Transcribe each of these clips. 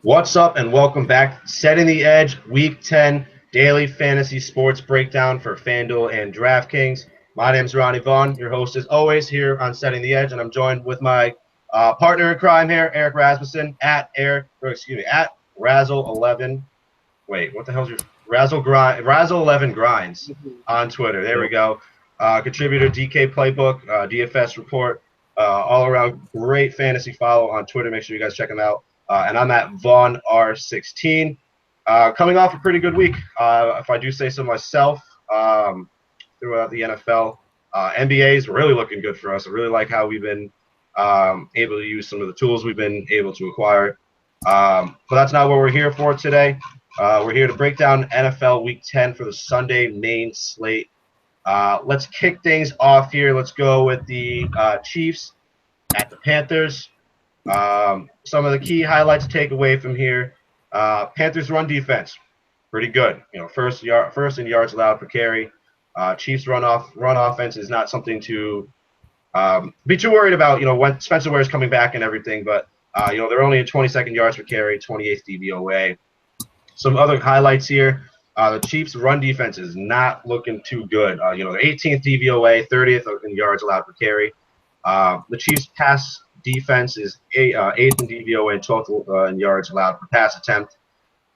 What's up and welcome back. Setting the Edge, Week 10 daily fantasy sports breakdown for FanDuel and DraftKings. My name's Ronnie Vaughn, your host as always here on Setting the Edge, and I'm joined with my partner in crime here, Eric Rasmussen at Razzle11. Wait, what the hell's your Razzle11 Grinds on Twitter? There we go. Contributor DK Playbook, DFS Report, all around great fantasy follow on Twitter. Make sure you guys check him out. And I'm at Vaughn R16. Coming off a pretty good week, if I do say so myself, throughout the NFL. NBA is really looking good for us. I really like how we've been able to use some of the tools we've been able to acquire. But that's not what we're here for today. We're here to break down NFL Week 10 for the Sunday main slate. Let's kick things off here. Let's go with the Chiefs at the Panthers. Some of the key highlights to take away from here. Panthers run defense, pretty good. First in yards allowed per carry. Chiefs run offense is not something to be too worried about. When Spencer Ware's coming back and everything, but they're only at 22nd yards per carry, 28th DVOA. Some other highlights here. The Chiefs run defense is not looking too good. They're 18th DVOA, 30th in yards allowed per carry. The Chiefs pass defense is 8th in DVOA and 12th in yards allowed per pass attempt.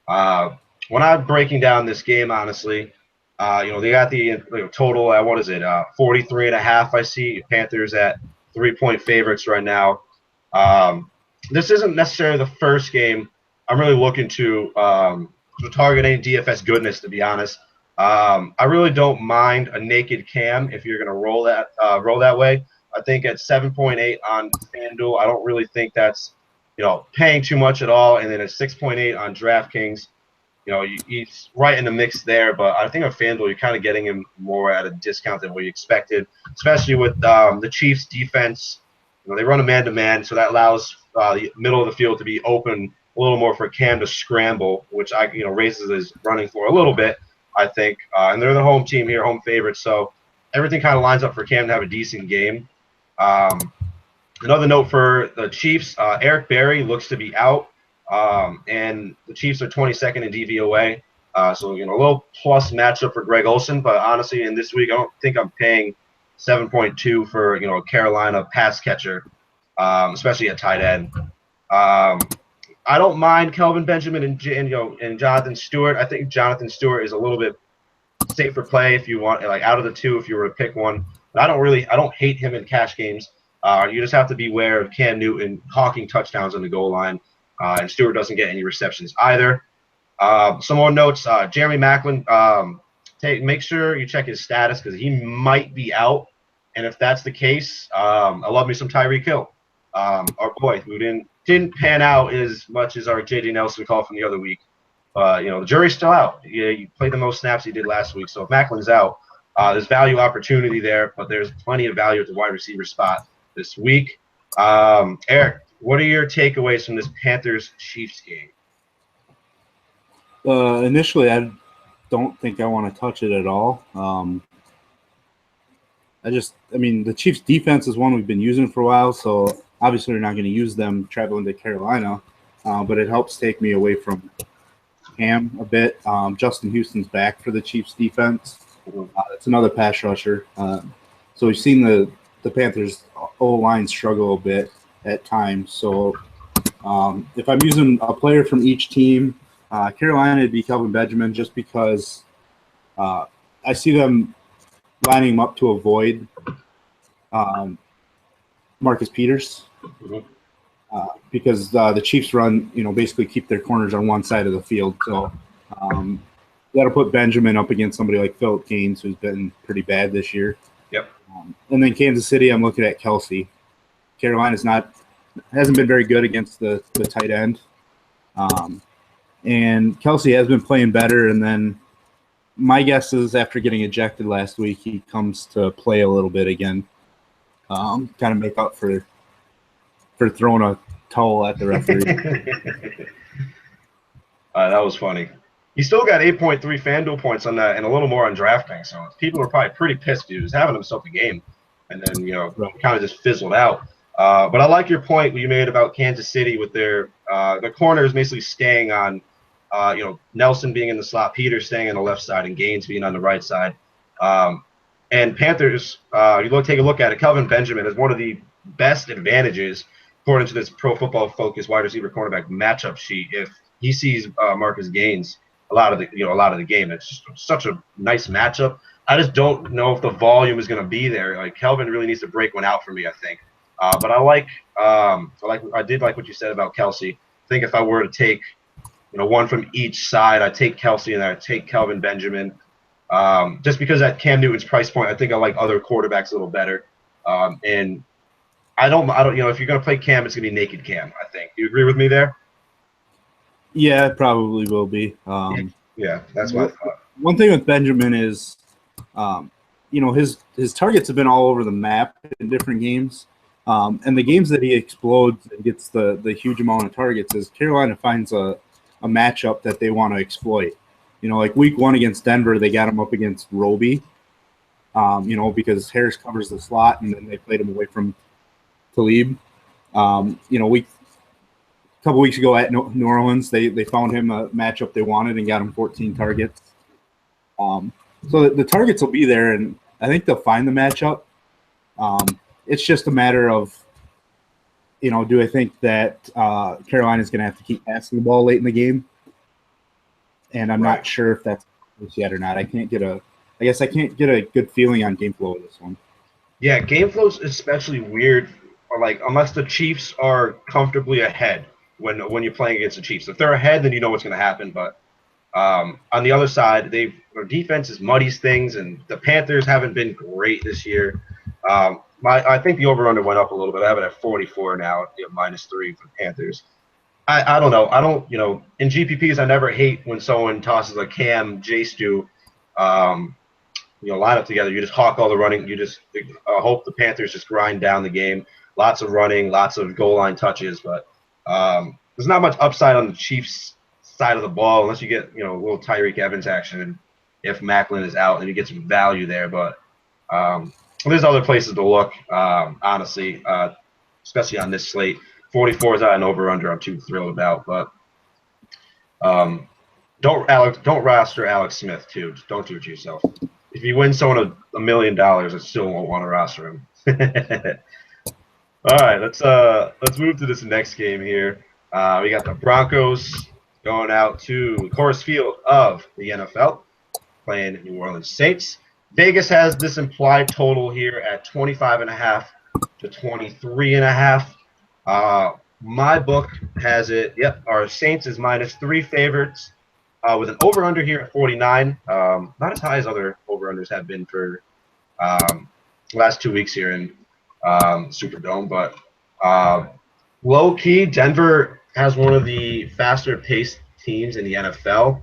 When I'm breaking down this game, honestly, they got the total at, 43.5. I see Panthers at 3-point favorites right now. This isn't necessarily the first game I'm really looking to target any DFS goodness, to be honest. I really don't mind a naked cam if you're going to roll that way. I think at 7.8 on FanDuel, I don't really think that's paying too much at all. And then at 6.8 on DraftKings, he's right in the mix there. But I think on FanDuel, you're kind of getting him more at a discount than what you expected, especially with the Chiefs' defense. They run a man-to-man, so that allows the middle of the field to be open a little more for Cam to scramble, which raises his running floor a little bit, I think. And they're the home team here, home favorites, so everything kind of lines up for Cam to have a decent game. Another note for the Chiefs, Eric Berry looks to be out, and the Chiefs are 22nd in DVOA, so a little plus matchup for Greg Olsen. But honestly, in this week, I don't think I'm paying 7.2 for a Carolina pass catcher, especially at tight end. I don't mind Kelvin Benjamin and Jonathan Stewart. I think Jonathan Stewart is a little bit safer play if you want, out of the two, if you were to pick one. But I don't hate him in cash games. You just have to beware of Cam Newton hawking touchdowns on the goal line, and Stewart doesn't get any receptions either. Some more notes. Jeremy Maclin, make sure you check his status because he might be out. And if that's the case, I love me some Tyreek Hill, our boy who didn't pan out as much as our J.D. Nelson call from the other week. The jury's still out. You played the most snaps he did last week. So if Macklin's out, there's value opportunity there, but there's plenty of value at the wide receiver spot this week. Eric, what are your takeaways from this Panthers-Chiefs game? Initially, I don't think I want to touch it at all. The Chiefs' defense is one we've been using for a while, so obviously we're not going to use them traveling to Carolina, but it helps take me away from Cam a bit. Justin Houston's back for the Chiefs' defense. It's another pass rusher. So we've seen the Panthers' O-line struggle a bit at times. So if I'm using a player from each team, Carolina would be Kelvin Benjamin just because I see them lining him up to avoid Marcus Peters because the Chiefs run, basically keep their corners on one side of the field. So that'll put Benjamin up against somebody like Phillip Gaines, who's been pretty bad this year. Yep. And then Kansas City, I'm looking at Kelsey. Carolina's hasn't been very good against the tight end. And Kelsey has been playing better. And then my guess is after getting ejected last week, he comes to play a little bit again. Kind of make up for throwing a towel at the referee. That was funny. He still got 8.3 FanDuel points on that and a little more on DraftKings. So people were probably pretty pissed. He was having himself a game and then, kind of just fizzled out. But I like your point you made about Kansas City with their corners basically staying on, Nelson being in the slot, Peter staying on the left side, and Gaines being on the right side. And Panthers, take a look at it. Kelvin Benjamin is one of the best advantages according to this Pro Football Focus wide receiver cornerback matchup sheet. If he sees Marcus Gaines a lot of the game, it's just such a nice matchup. I just don't know if the volume is going to be there. Like Kelvin really needs to break one out for me, I think. But I did like what you said about Kelsey. I think if I were to take, one from each side, I'd take Kelsey and I'd take Kelvin Benjamin. Just because at Cam Newton's price point, I think I like other quarterbacks a little better. And I don't, if you're going to play Cam, it's going to be naked Cam, I think. Do you agree with me there? Yeah, it probably will be. Yeah, that's my thought. One thing with Benjamin is, his targets have been all over the map in different games. And the games that he explodes and gets the huge amount of targets is Carolina finds a matchup that they want to exploit. Like week 1 against Denver, they got him up against Roby, because Harris covers the slot, and then they played him away from Talib. A couple weeks ago at New Orleans, they found him a matchup they wanted and got him 14 targets. So the targets will be there, and I think they'll find the matchup. It's just a matter of, do I think that Carolina's going to have to keep passing the ball late in the game? And I'm not sure if that's yet or not. I can't get a good feeling on game flow of this one. Yeah, game flow's especially weird, unless the Chiefs are comfortably ahead when you're playing against the Chiefs. If they're ahead, then you know what's going to happen. But on the other side, their defense is muddies things, and the Panthers haven't been great this year. I think the over-under went up a little bit. I have it at 44 now, -3 for the Panthers. I don't know. In GPPs, I never hate when someone tosses a Cam, J-Stu, line up together. You just hawk all the running. You just hope the Panthers just grind down the game. Lots of running, lots of goal line touches. But there's not much upside on the Chiefs' side of the ball unless you get, a little Tyreek Evans action. And if Macklin is out, then you get some value there. But there's other places to look, honestly, especially on this slate. 44 is not an over-under I'm too thrilled about, but don't roster Alex Smith too. Just don't do it to yourself. If you win someone $1 million, I still won't want to roster him. All right, let's move to this next game here. We got the Broncos going out to Coors Field of the NFL, playing New Orleans Saints. Vegas has this implied total here at 25.5 to 23.5. My book has it. Yep, our Saints is -3 favorites with an over-under here at 49. Not as high as other over-unders have been for last 2 weeks here in Superdome, but low-key, Denver has one of the faster-paced teams in the NFL,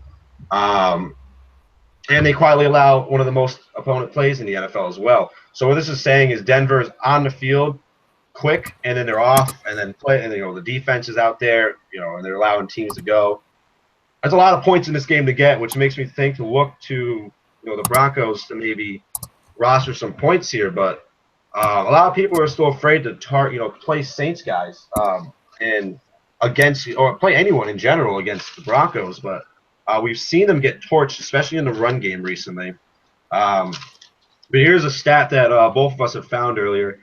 and they quietly allow one of the most opponent plays in the NFL as well. So what this is saying is Denver is on the field quick, and then they're off, and then play, and the defense is out there, and they're allowing teams to go. There's a lot of points in this game to get, which makes me think to look to the Broncos to maybe roster some points here. But a lot of people are still afraid to play Saints guys and against or play anyone in general against the Broncos. But we've seen them get torched, especially in the run game recently. But here's a stat that both of us have found earlier.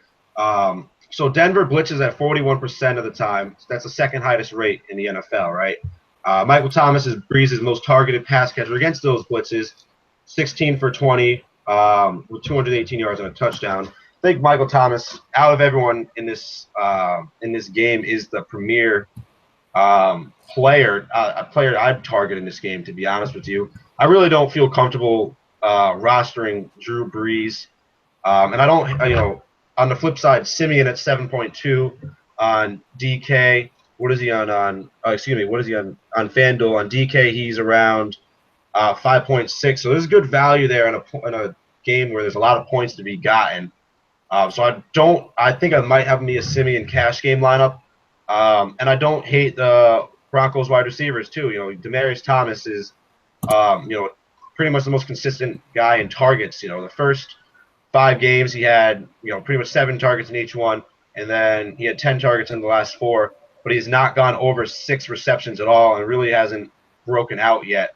So Denver blitzes at 41% of the time. That's the second highest rate in the NFL, right? Michael Thomas is Breeze's most targeted pass catcher against those blitzes, 16 for 20 with 218 yards and a touchdown. I think Michael Thomas, out of everyone in this game, is the premier player I'd target in this game, to be honest with you. I really don't feel comfortable rostering Drew Brees. And I don't, on the flip side, Simeon at 7.2 on DK. What is he on? What is he on FanDuel? On DK, he's around 5.6. So there's good value there in a game where there's a lot of points to be gotten. So I think I might have me a Simeon cash game lineup. And I don't hate the Broncos wide receivers too. Demaryius Thomas is, pretty much the most consistent guy in targets. The first 5 games he had, pretty much 7 targets in each one. and then he had 10 targets in the last 4, but he's not gone over 6 receptions at all and really hasn't broken out yet.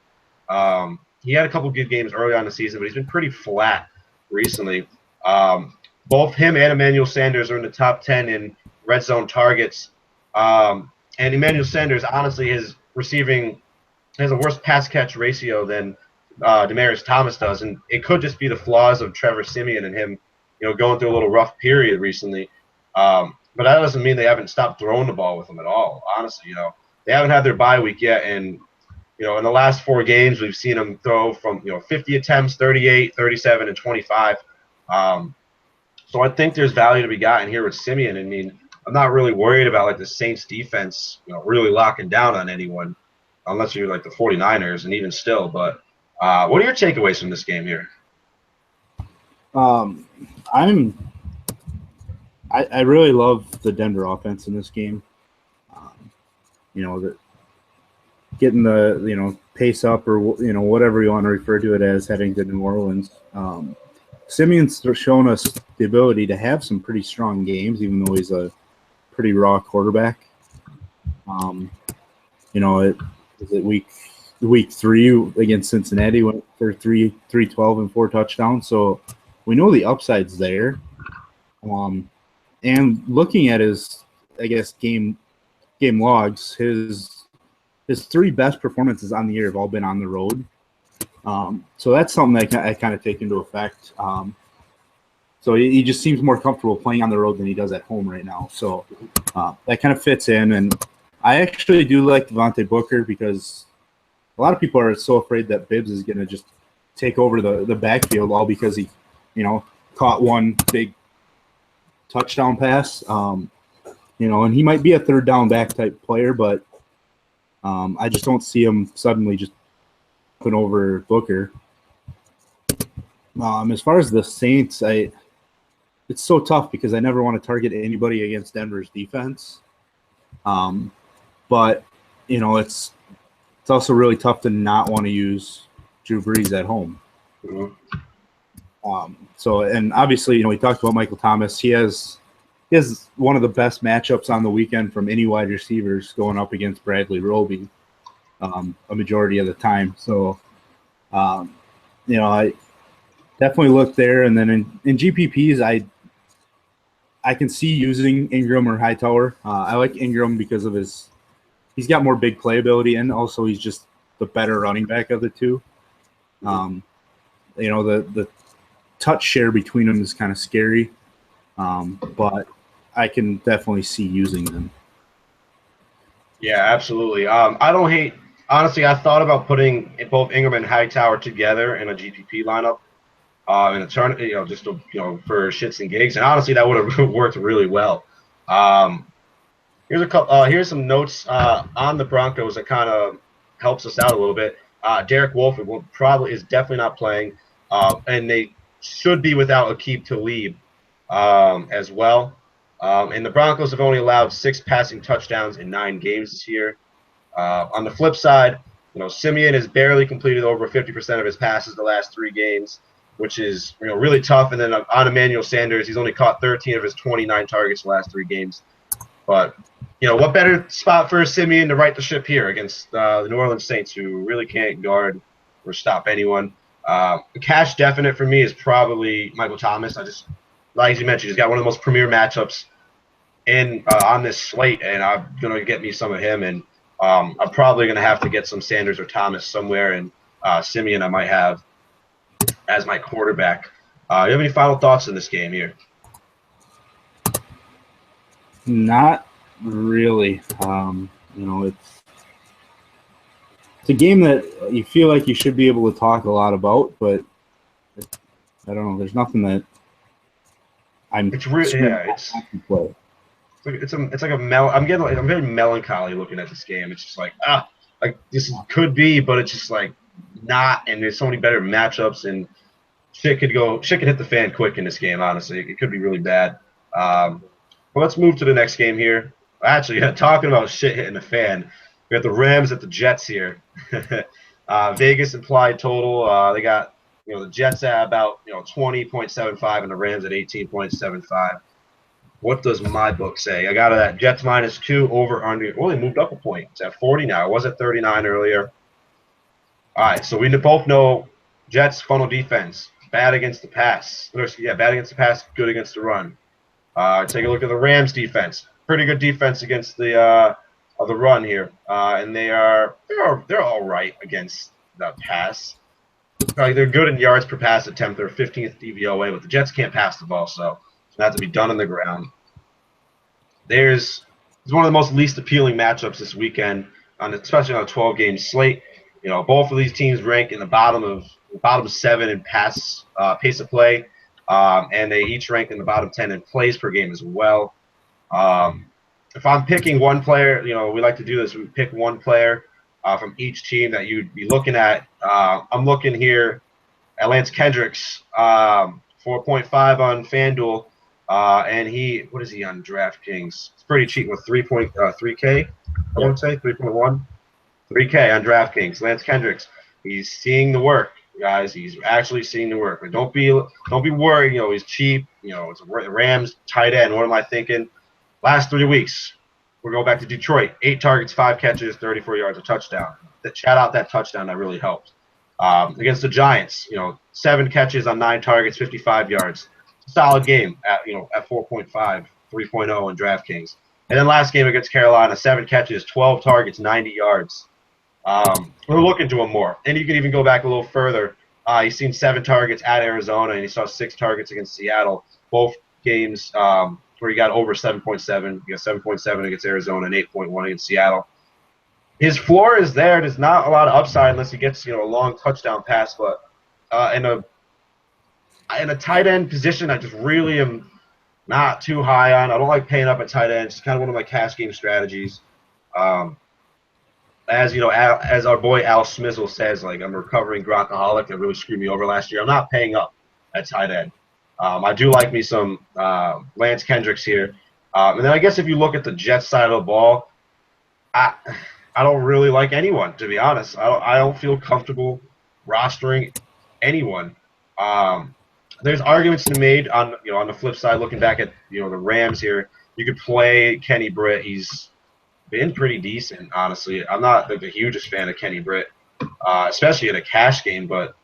He had a couple good games early on in the season, but he's been pretty flat recently. Both him and Emmanuel Sanders are in the top 10 in red zone targets. And Emmanuel Sanders, honestly, has a worse pass catch ratio than Demaryius Thomas does, and it could just be the flaws of Trevor Siemian and him, going through a little rough period recently. But that doesn't mean they haven't stopped throwing the ball with him at all. Honestly, they haven't had their bye week yet, and in the last 4 games, we've seen him throw from 50 attempts, 38, 37, and 25. So I think there's value to be gotten here with Siemian. I mean, I'm not really worried about like the Saints defense, really locking down on anyone, unless you're like the 49ers, and even still. But what are your takeaways from this game here? I really love the Denver offense in this game. Getting the pace up, or whatever you want to refer to it as, heading to New Orleans. Simeon's shown us the ability to have some pretty strong games, even though he's a pretty raw quarterback. Week 3 against Cincinnati went for 312 and 4 touchdowns. So we know the upside's there. And looking at his, game logs, his 3 best performances on the year have all been on the road. So that's something that I kind of take into effect. So he just seems more comfortable playing on the road than he does at home right now. So that kind of fits in. And I actually do like Devontae Booker, because a lot of people are so afraid that Bibbs is going to just take over the backfield, all because he, caught one big touchdown pass. And he might be a third down back type player, but I just don't see him suddenly just putting over Booker. As far as the Saints, it's so tough because I never want to target anybody against Denver's defense. But it's also really tough to not want to use Drew Brees at home. And obviously, we talked about Michael Thomas. He has one of the best matchups on the weekend from any wide receivers, going up against Bradley Roby a majority of the time. So, I definitely look there. And then in GPPs, I can see using Ingram or Hightower. I like Ingram because of he's got more big playability, and also he's just the better running back of the two. The touch share between them is kind of scary, but I can definitely see using them. Yeah, absolutely. I don't hate. Honestly, I thought about putting both Ingram and Hightower together in a GPP lineup in a tournament, just for shits and gigs. And honestly, that would have worked really well. Here's some notes on the Broncos that kind of helps us out a little bit. Derek Wolfe is definitely not playing, and they should be without Aqib Talib as well. And the Broncos have only allowed 6 passing touchdowns in 9 games this year. On the flip side, Siemian has barely completed over 50% of his passes the last 3 games, which is really tough. And then on Emmanuel Sanders, he's only caught 13 of his 29 targets the last 3 games. But what better spot for Siemian to right the ship here against the New Orleans Saints, who really can't guard or stop anyone. Cash definite for me is probably Michael Thomas. Like you mentioned, he's got one of the most premier matchups on this slate, and I'm going to get me some of him. And I'm probably going to have to get some Sanders or Thomas somewhere, and Siemian I might have as my quarterback. You have any final thoughts in this game here? Not really. It's a game that you feel like you should be able to talk a lot about, but I don't know. There's nothing that I'm. It's really I'm very melancholy looking at this game. It's just like this could be, but it's just like not. And there's so many better matchups, and shit could hit the fan quick in this game. Honestly, it could be really bad. Well, let's move to the next game here. Actually, talking about shit hitting the fan, we got the Rams at the Jets here. Vegas implied total. They got the Jets at about 20.75 and the Rams at 18.75. What does my book say? I got it at Jets -2 over under. Well, they moved up a point. It's at 40 now. It was at 39 earlier. All right, so we both know Jets funnel defense, bad against the pass. Yeah, bad against the pass, good against the run. Take a look at the Rams defense. Pretty good defense against the run here, and they're all right against the pass. They're good in yards per pass attempt. They're 15th DVOA, but the Jets can't pass the ball, so it's going to have to be done on the ground. It's one of the most least appealing matchups this weekend, especially on a 12-game slate. You know, both of these teams rank in the bottom 7 in pace of play, and they each rank in the bottom 10 in plays per game as well. If I'm picking one player, you know, we like to do this. We pick one player from each team that you'd be looking at. I'm looking here at Lance Kendrick's 4.5 on FanDuel, and what is he on DraftKings? It's pretty cheap with 3.3K, I would say, 3.1. 3K on DraftKings. Lance Kendricks, he's seeing the work, guys. He's actually seeing the work. But don't be worried. You know, he's cheap. You know, it's a Rams tight end. What am I thinking? Last 3 weeks, we're going back to Detroit. 8 targets, 5 catches, 34 yards, a touchdown. Shout out that touchdown. That really helped. Against the Giants, you know, 7 catches on 9 targets, 55 yards. Solid game at 4.5, 3.0 on DraftKings. And then last game against Carolina, 7 catches, 12 targets, 90 yards. We're looking to him more. And you can even go back a little further. He's seen 7 targets at Arizona, and he saw 6 targets against Seattle. Both games where he got over 7.7. He got 7.7 against Arizona and 8.1 against Seattle. His floor is there. There's not a lot of upside unless he gets a long touchdown pass. But in a tight end position, I just really am not too high on. I don't like paying up at tight end. It's kind of one of my cash game strategies. As you know, as our boy Al Smizzle says, like, I'm a recovering Gronkaholic that really screwed me over last year. I'm not paying up at tight end. I do like me some Lance Kendricks here. And then I guess if you look at the Jets side of the ball, I don't really like anyone, to be honest. I don't feel comfortable rostering anyone. There's arguments to be made on the flip side. Looking back at the Rams here, you could play Kenny Britt. He's been pretty decent, honestly. I'm not the hugest fan of Kenny Britt, especially in a cash game, but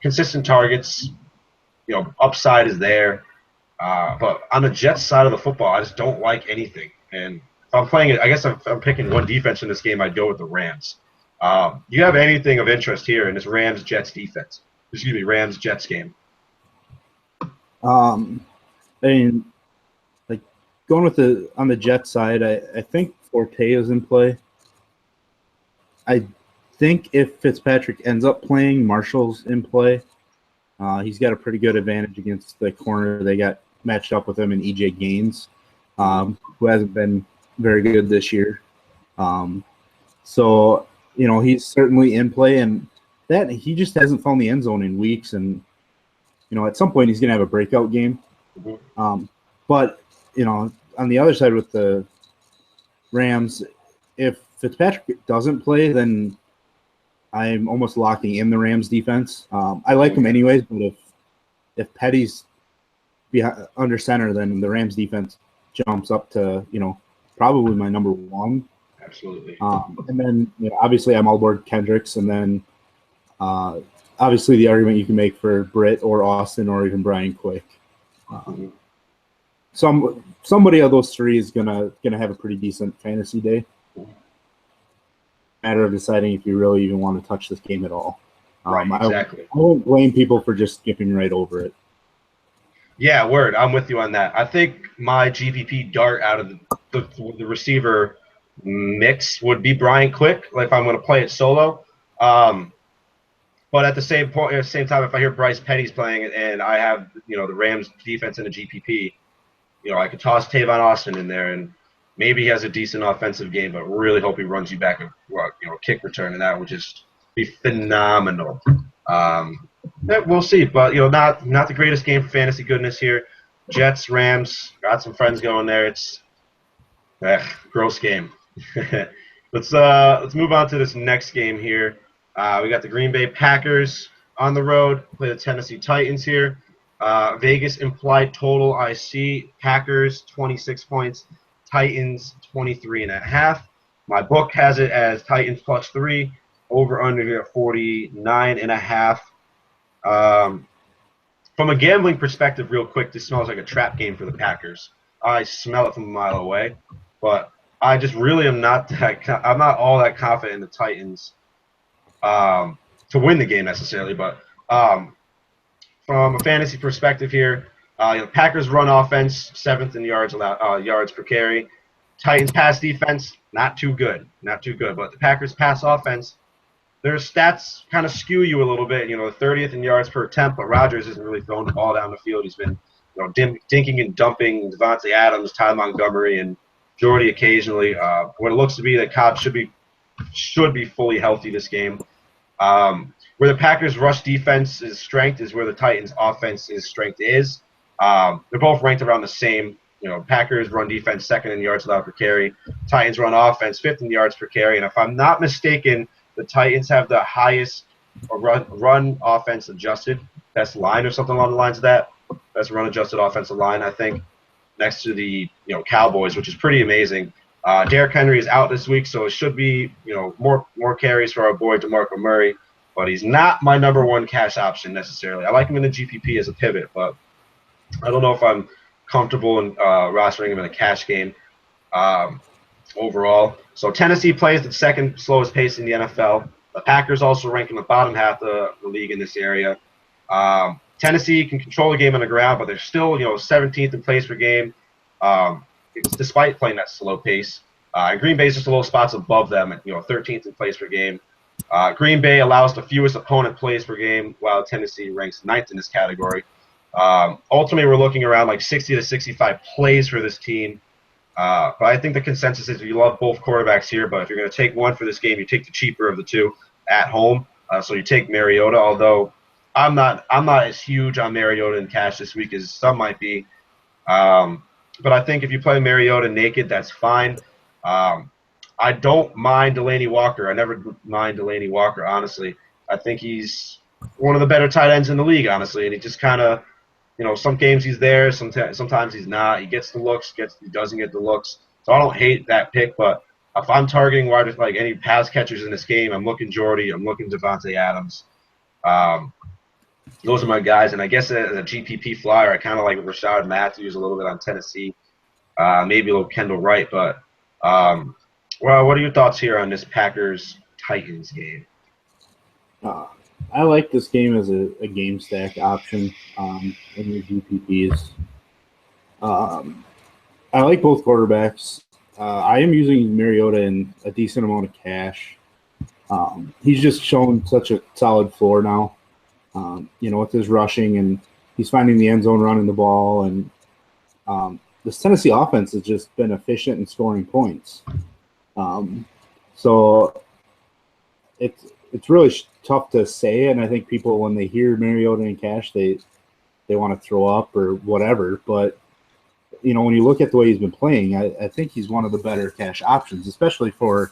consistent targets, upside is there. But on the Jets side of the football, I just don't like anything. And if I'm playing it, I guess if I'm picking one defense in this game, I'd go with the Rams. Do you have anything of interest here in this Rams-Jets defense? Excuse me, Rams-Jets game. I mean, like, going with on the Jets side, I think Forte is in play. I think if Fitzpatrick ends up playing, Marshall's in play. He's got a pretty good advantage against the corner. They got matched up with him in E.J. Gaines, who hasn't been very good this year. So, he's certainly in play, and that he just hasn't found the end zone in weeks, and at some point he's going to have a breakout game. But on the other side with the Rams, if Fitzpatrick doesn't play, then I'm almost locking in the Rams defense. I like him anyways, but if Petty's under center, then the Rams defense jumps up to probably my number 1. Absolutely. And then obviously I'm all aboard Kendricks, and then obviously the argument you can make for Britt or Austin or even Brian Quick. Somebody of those 3 is gonna have a pretty decent fantasy day. Matter of deciding if you really even want to touch this game at all. Right, exactly. I won't blame people for just skipping right over it. Yeah, word. I'm with you on that. I think my GPP dart out of the receiver mix would be Brian Quick, if I'm going to play it solo. But at the same time, if I hear Bryce Petty's playing and I have the Rams defense in the GPP, I could toss Tavon Austin in there, and maybe he has a decent offensive game, but really hope he runs you back a kick return, and that would just be phenomenal. We'll see, but not the greatest game for fantasy goodness here. Jets, Rams, got some friends going there. It's gross game. Let's move on to this next game here. We got the Green Bay Packers on the road, play the Tennessee Titans here. Vegas implied total I see Packers 26 points, Titans 23.5. My book has it as Titans +3, over under here at 49.5. From a gambling perspective, real quick, this smells like a trap game for the Packers. I smell it from a mile away, but I just really am not I'm not all that confident in the Titans to win the game necessarily, but from a fantasy perspective here, Packers run offense 7th in yards per carry. Titans pass defense not too good, but the Packers pass offense, their stats kind of skew you a little bit. 30th in yards per attempt, but Rodgers isn't really throwing the ball down the field. He's been dinking and dumping Devontae Adams, Ty Montgomery, and Jordy occasionally. What it looks to be that Cobb should be fully healthy this game. Where the Packers' rush defense's strength is where the Titans' offense's strength is. They're both ranked around the same. Packers run defense 2nd in yards allowed per carry. Titans run offense 5th in yards per carry. And if I'm not mistaken, the Titans have the highest run offense adjusted best line or something along the lines of that. Best run adjusted offensive line, I think, next to the Cowboys, which is pretty amazing. Derrick Henry is out this week, so it should be more carries for our boy DeMarco Murray, but he's not my number one cash option necessarily. I like him in the GPP as a pivot, but I don't know if I'm comfortable in rostering him in a cash game overall. So Tennessee plays the 2nd slowest pace in the NFL. The Packers also rank in the bottom half of the league in this area. Tennessee can control the game on the ground, but they're still 17th in plays per game, despite playing that slow pace. And Green Bay is just a little spots above them at 13th in plays per game. Green Bay allows the fewest opponent plays per game, while Tennessee ranks 9th in this category. Ultimately, we're looking around like 60 to 65 plays for this team. But I think the consensus is you love both quarterbacks here, but if you're going to take one for this game, you take the cheaper of the two at home. So you take Mariota, although I'm not as huge on Mariota in cash this week as some might be. But I think if you play Mariota naked, that's fine. I don't mind Delaney Walker. I never mind Delaney Walker, honestly. I think he's one of the better tight ends in the league, honestly, and he just kind of some games he's there, sometimes he's not. He gets the looks, he doesn't get the looks. So I don't hate that pick, but if I'm targeting like any pass catchers in this game, I'm looking Jordy, I'm looking Devontae Adams. Those are my guys, and I guess as a GPP flyer, I kind of like Rashad Matthews a little bit on Tennessee, maybe a little Kendall Wright. But well, what are your thoughts here on this Packers-Titans game? I like this game as a game stack option in your GPPs. I like both quarterbacks. I am using Mariota in a decent amount of cash. He's just shown such a solid floor now, with his rushing, and he's finding the end zone running the ball. And this Tennessee offense has just been efficient in scoring points. So it's really tough to say, and I think people, when they hear Mariota in cash, they want to throw up or whatever. But when you look at the way he's been playing, I think he's one of the better cash options, especially for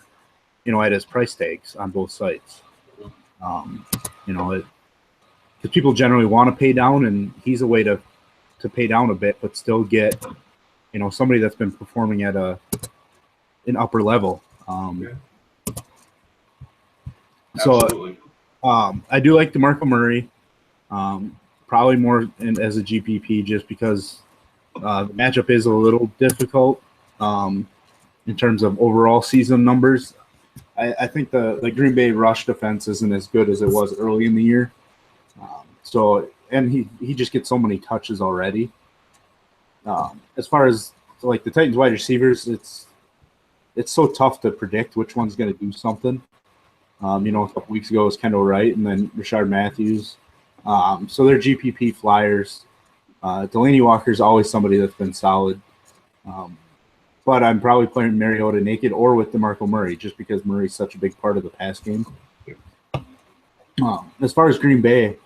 at his price tags on both sites. Because people generally want to pay down, and he's a way to pay down a bit, but still get somebody that's been performing at an upper level. Absolutely. So I do like DeMarco Murray, probably more as a GPP, just because the matchup is a little difficult in terms of overall season numbers. I think the Green Bay rush defense isn't as good as it was early in the year. And he just gets so many touches already. As far as like the Titans wide receivers, it's so tough to predict which one's going to do something. A couple weeks ago it was Kendall Wright and then Rashard Matthews. So they're GPP flyers. Delaney Walker is always somebody that's been solid. But I'm probably playing Mariota naked or with DeMarco Murray, just because Murray's such a big part of the pass game. As far as Green Bay,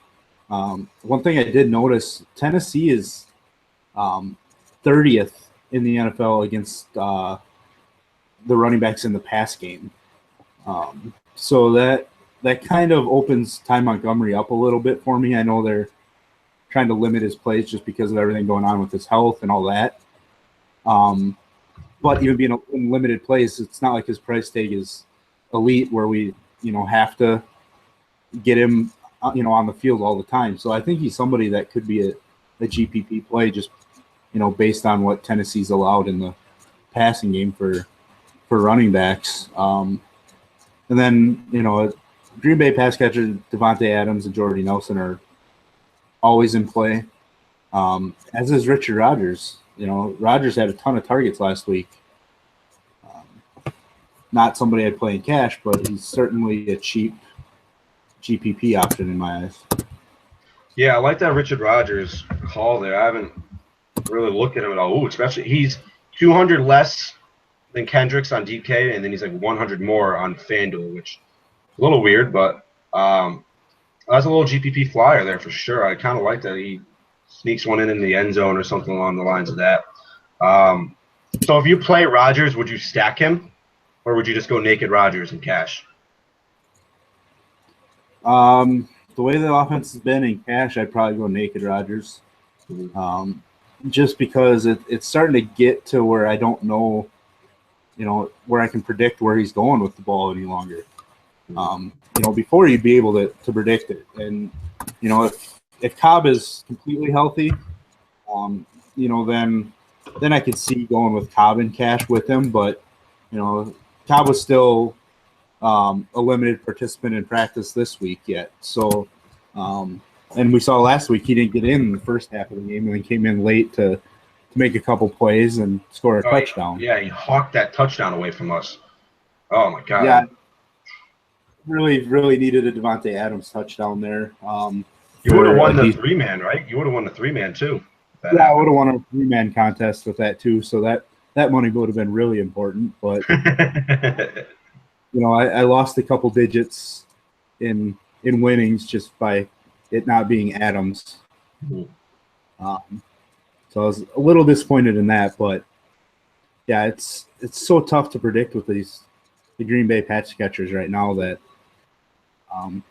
one thing I did notice, Tennessee is 30th in the NFL against the running backs in the pass game. So that kind of opens Ty Montgomery up a little bit for me. I know they're trying to limit his plays just because of everything going on with his health and all that. But even being in limited plays, it's not like his price tag is elite where we, have to get him, on the field all the time. So I think he's somebody that could be a GPP play just, based on what Tennessee's allowed in the passing game for running backs. And then, Green Bay pass catcher Devontae Adams and Jordy Nelson are always in play, as is Richard Rodgers. Rodgers had a ton of targets last week. Not somebody I'd play in cash, but he's certainly a cheap GPP option in my eyes. Yeah, I like that Richard Rodgers call there. I haven't really looked at him at all. Ooh, especially he's 200 less than Kendrick's on DK, and then he's like 100 more on FanDuel, which is a little weird, but that's a little GPP flyer there for sure. I kind of like that he sneaks one in the end zone or something along the lines of that. So if you play Rodgers, would you stack him, or would you just go naked Rodgers in cash? The way the offense has been in cash, I'd probably go naked Rodgers. Just because it's starting to get to where I don't know, where I can predict where he's going with the ball any longer. Before you'd be able to predict it. And, if Cobb is completely healthy, then I could see going with Cobb in cash with him. But, Cobb was still a limited participant in practice this week yet. So, and we saw last week he didn't get in the first half of the game and then came in late to make a couple plays and score a touchdown. Yeah, he hawked that touchdown away from us. Oh, my God. Yeah. Really, really needed a Devontae Adams touchdown there. You would have won the three-man, right? You would have won the three-man, too. Yeah, I would have won a three-man contest with that, too. So that money would have been really important. But, I lost a couple digits in winnings just by it not being Adams. So I was a little disappointed in that. But, yeah, it's so tough to predict with the Green Bay pass catchers right now that,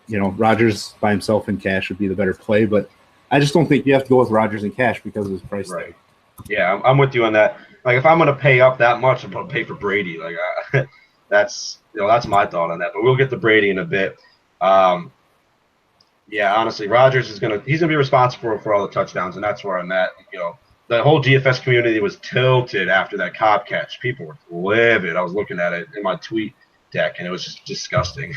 Rodgers by himself in cash would be the better play. But I just don't think you have to go with Rodgers in cash because of his price tag. Yeah, I'm with you on that. Like, if I'm going to pay up that much, I'm going to pay for Brady. Like, that's my thought on that. But we'll get to Brady in a bit. Yeah, honestly, Rodgers he's gonna be responsible for all the touchdowns, and that's where I'm at. The whole DFS community was tilted after that Cobb catch. People were livid. I was looking at it in my tweet deck, and it was just disgusting.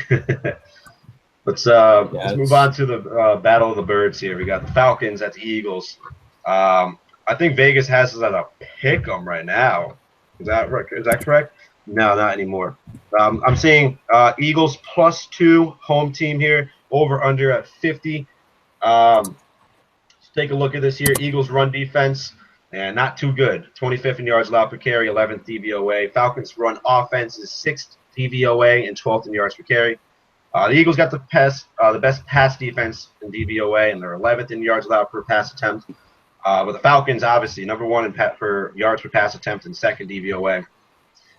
Let's move on to the Battle of the Birds here. We got the Falcons at the Eagles. I think Vegas has us at a pick 'em right now. Is that correct? No, not anymore. I'm seeing Eagles +2 home team here, over under at 50. Let's take a look at this here. Eagles run defense, and not too good. 25th in yards allowed per carry, 11th DVOA. Falcons run offense is 6th DVOA and 12th in yards per carry. The Eagles got the best pass defense in DVOA, and they're 11th in yards allowed per pass attempt. But the Falcons, obviously, number 1 in per yards per pass attempt and 2nd DVOA.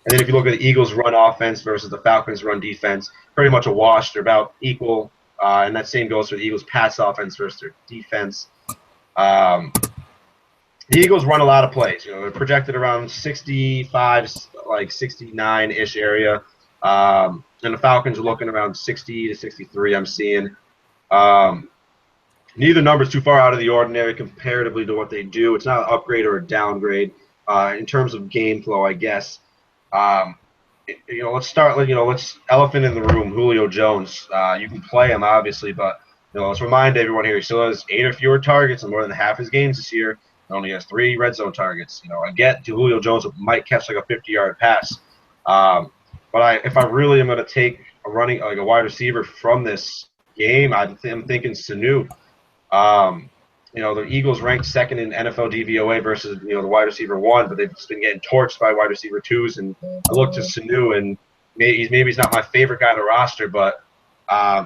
And then if you look at the Eagles run offense versus the Falcons run defense, pretty much a wash. They're about equal. And that same goes for the Eagles pass offense versus their defense. The Eagles run a lot of plays. They're projected around 65, like 69-ish area. And the Falcons are looking around 60 to 63, I'm seeing. Neither number is too far out of the ordinary comparatively to what they do. It's not an upgrade or a downgrade in terms of game flow, I guess. Let's start with, let's elephant in the room, Julio Jones. You can play him, obviously, but, let's remind everyone here, he still has 8 or fewer targets in more than half his games this year. He only has 3 red zone targets. I get Julio Jones might catch like a 50-yard pass. But if I really am going to take a wide receiver from this game, I'm thinking Sanu. The Eagles ranked 2nd in NFL DVOA versus, the wide receiver 1, but they've just been getting torched by wide receiver 2s. And I look to Sanu, and maybe he's not my favorite guy on the roster, but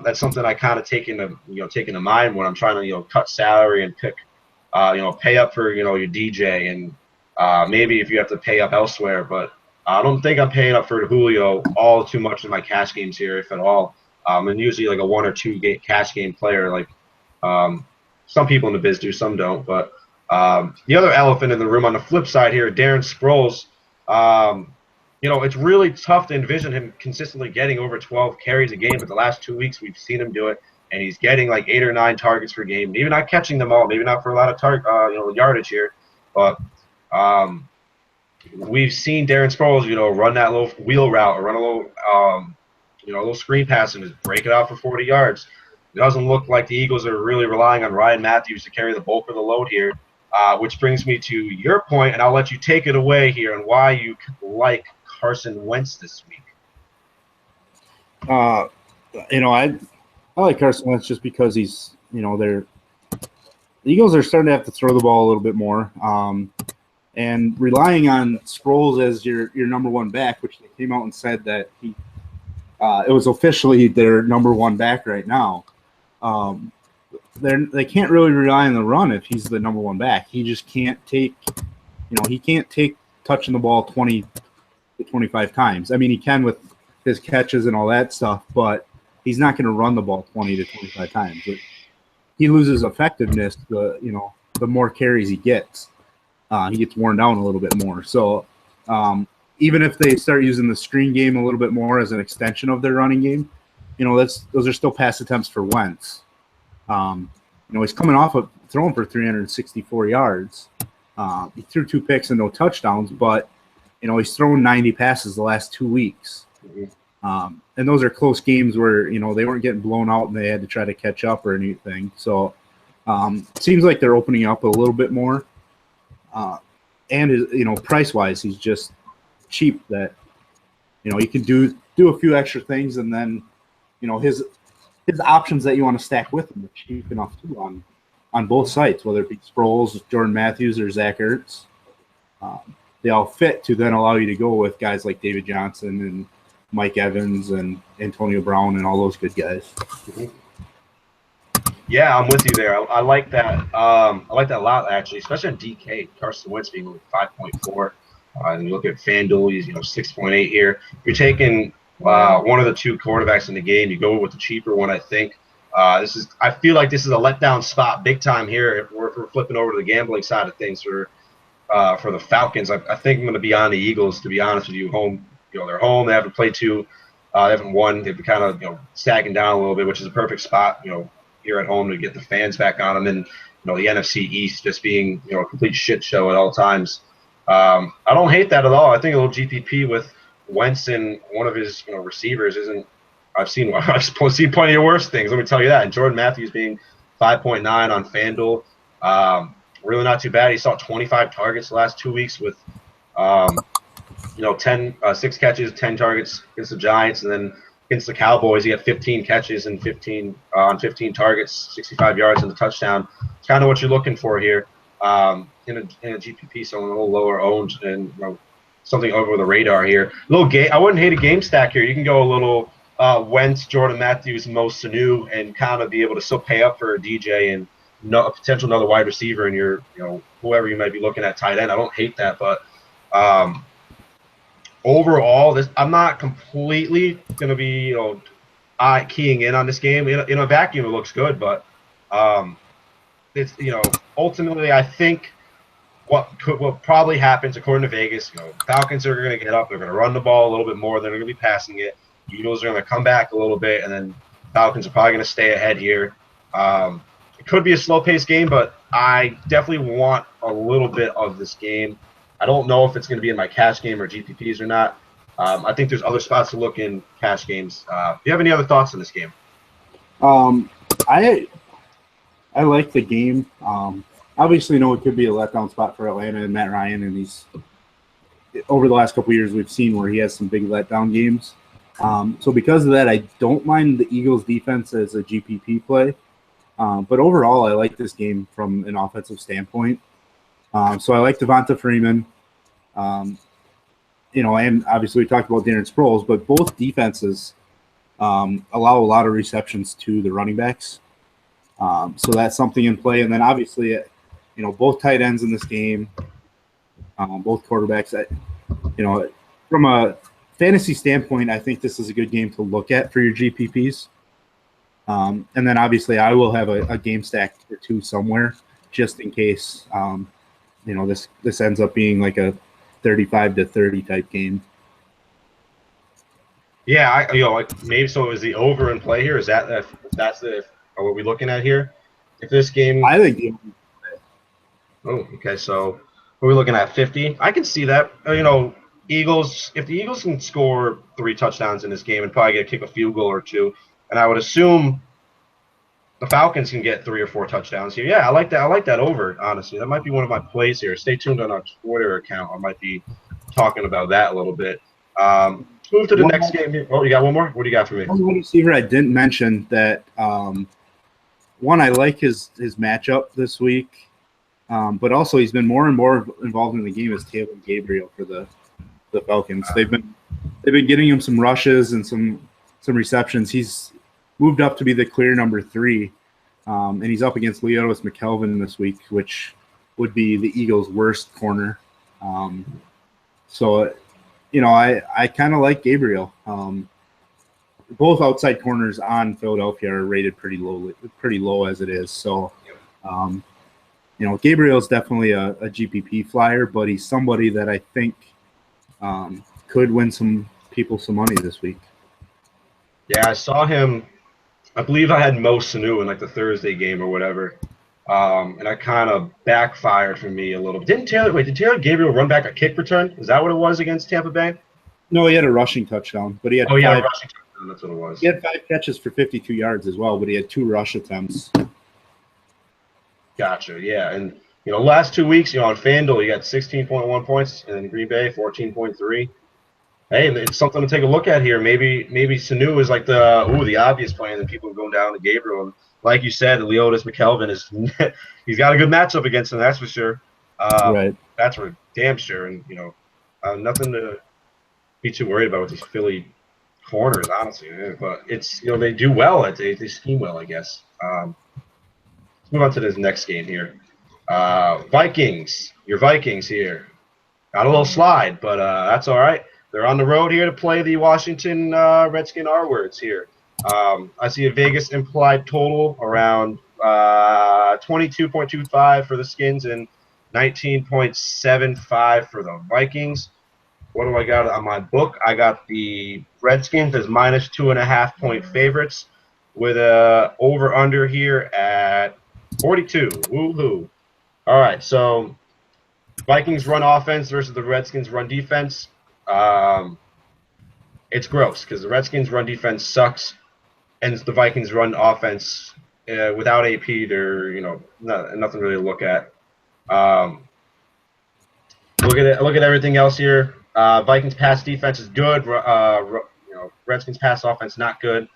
that's something I kind of take into mind when I'm trying to, cut salary and pick, pay up for, your DJ, and maybe if you have to pay up elsewhere. But I don't think I'm paying up for Julio all too much in my cash games here, if at all. I'm usually like a 1 or 2 cash game player. Like, some people in the biz do, some don't. But the other elephant in the room on the flip side here, Darren Sproles. It's really tough to envision him consistently getting over 12 carries a game. But the last 2 weeks, we've seen him do it, and he's getting like 8 or 9 targets per game. Maybe not catching them all, maybe not for a lot of yardage here, but we've seen Darren Sproles, run that little wheel route or run a little screen pass and just break it out for 40 yards. It doesn't look like the Eagles are really relying on Ryan Matthews to carry the bulk of the load here, which brings me to your point, and I'll let you take it away here and why you like Carson Wentz this week. I like Carson Wentz just because he's, the Eagles are starting to have to throw the ball a little bit more, and relying on Sproles as your number one back, which they came out and said that it was officially their number one back right now. They can't really rely on the run if he's the number one back. He just can't take, touching the ball 20 to 25 times. I mean, he can with his catches and all that stuff, but he's not going to run the ball 20 to 25 times. He loses effectiveness the more carries he gets. He gets worn down a little bit more. So even if they start using the screen game a little bit more as an extension of their running game, those are still pass attempts for Wentz. He's coming off of throwing for 364 yards. He threw 2 picks and no touchdowns, but he's thrown 90 passes the last 2 weeks. And those are close games where they weren't getting blown out and they had to try to catch up or anything. So it seems like they're opening up a little bit more. And price wise, he's just cheap. That he can do a few extra things, and then his options that you want to stack with him are cheap enough too on both sides, whether it be Sproles, Jordan Matthews, or Zach Ertz. They all fit to then allow you to go with guys like David Johnson and Mike Evans and Antonio Brown and all those good guys. Yeah, I'm with you there. I like that. I like that a lot, actually, especially on DK. Carson Wentz being 5.4. And you look at FanDuel, he's 6.8 here. You're taking one of the 2 quarterbacks in the game. You go with the cheaper one, I think. I feel like this is a letdown spot, big time here. If we're flipping over to the gambling side of things for the Falcons, I think I'm going to be on the Eagles. To be honest with you, they're home. They haven't played 2. They haven't won. They've been kind of sagging down a little bit, which is a perfect spot. Here at home to get the fans back on them, and the NFC East just being a complete shit show at all times. I don't hate that at all. I think a little GPP with Wentz and one of his receivers isn't. I've seen plenty of worse things. Let me tell you that. And Jordan Matthews being 5.9 on FanDuel, really not too bad. He saw 25 targets the last 2 weeks with 6 catches, 10 targets against the Giants, and then against the Cowboys, he had 15 catches and 15 targets, 65 yards and a touchdown. It's kind of what you're looking for here in a GPP, so a little lower owned and something over the radar here. I wouldn't hate a game stack here. You can go a little Wentz, Jordan Matthews, Mo Sanu, and kind of be able to still pay up for a DJ and a potential another wide receiver in your whoever you might be looking at tight end. I don't hate that, but overall, I'm not completely going to be, keying in on this game. In a vacuum, it looks good, but it's, ultimately, I think what probably happens, according to Vegas, Falcons are going to get up. They're going to run the ball a little bit more. They're going to be passing it. Eagles are going to come back a little bit, and then Falcons are probably going to stay ahead here. It could be a slow-paced game, but I definitely want a little bit of this game. I don't know if it's going to be in my cash game or GPPs or not. I think there's other spots to look in cash games. Do you have any other thoughts on this game? I like the game. Obviously, it could be a letdown spot for Atlanta and Matt Ryan, and over the last couple of years we've seen where he has some big letdown games. So because of that, I don't mind the Eagles' defense as a GPP play. But overall, I like this game from an offensive standpoint. So I like Devonta Freeman, and obviously we talked about Darren Sproles, but both defenses allow a lot of receptions to the running backs. So that's something in play. And then obviously, both tight ends in this game, both quarterbacks, from a fantasy standpoint, I think this is a good game to look at for your GPPs. And then obviously I will have a game stack or two somewhere just in case, this ends up being like a 35-30 type game. Yeah, maybe so. Is the over in play here? Is that if that's or what we're looking at here? If this game, I think. Oh, okay. So we're looking at 50. I can see that. Eagles. If the Eagles can score 3 touchdowns in this game and probably kick a field goal or 2, and I would assume the Falcons can get 3 or 4 touchdowns here. Yeah, I like that. I like that over. Honestly, that might be one of my plays here. Stay tuned on our Twitter account. I might be talking about that a little bit. Move to the next game here. Oh, you got one more? What do you got for me? One receiver I didn't mention that one, I like his matchup this week, but also he's been more and more involved in the game as Taylor Gabriel for the Falcons. They've been getting him some rushes and some receptions. He's moved up to be the clear number 3, and he's up against Leotis McKelvin this week, which would be the Eagles' worst corner. So I kind of like Gabriel. Both outside corners on Philadelphia are rated pretty low as it is. So, Gabriel's definitely a GPP flyer, but he's somebody that I think could win some people some money this week. Yeah, I saw him. I believe I had Mo Sanu in like the Thursday game or whatever, and I kind of backfired for me a little bit. Did Taylor Gabriel run back a kick return? Is that what it was against Tampa Bay? No, he had a rushing touchdown, but he had a rushing touchdown. That's what it was. He had 5 catches for 52 yards as well, but he had 2 rush attempts. Gotcha. Yeah, and last 2 weeks, on FanDuel, you got 16.1 points, and in Green Bay, 14.3. Hey, it's something to take a look at here. Maybe Sanu is like the obvious play, and then people are going down to Gabriel. And like you said, Leotis McKelvin he's got a good matchup against him, that's for sure. Right. That's for damn sure. And nothing to be too worried about with these Philly corners, honestly. But it's they do well. They scheme well, I guess. Let's move on to this next game here. Vikings. Your Vikings here. Got a little slide, but that's all right. They're on the road here to play the Washington Redskin R-words here. I see a Vegas implied total around 22.25 for the Skins and 19.75 for the Vikings. What do I got on my book? I got the Redskins as minus 2.5 point favorites with a over-under here at 42. Woohoo. All right, so Vikings run offense versus the Redskins run defense. It's gross because the Redskins run defense sucks, and the Vikings run offense without AP. They're nothing really to look at. Look at everything else here. Vikings pass defense is good. Redskins pass offense not good.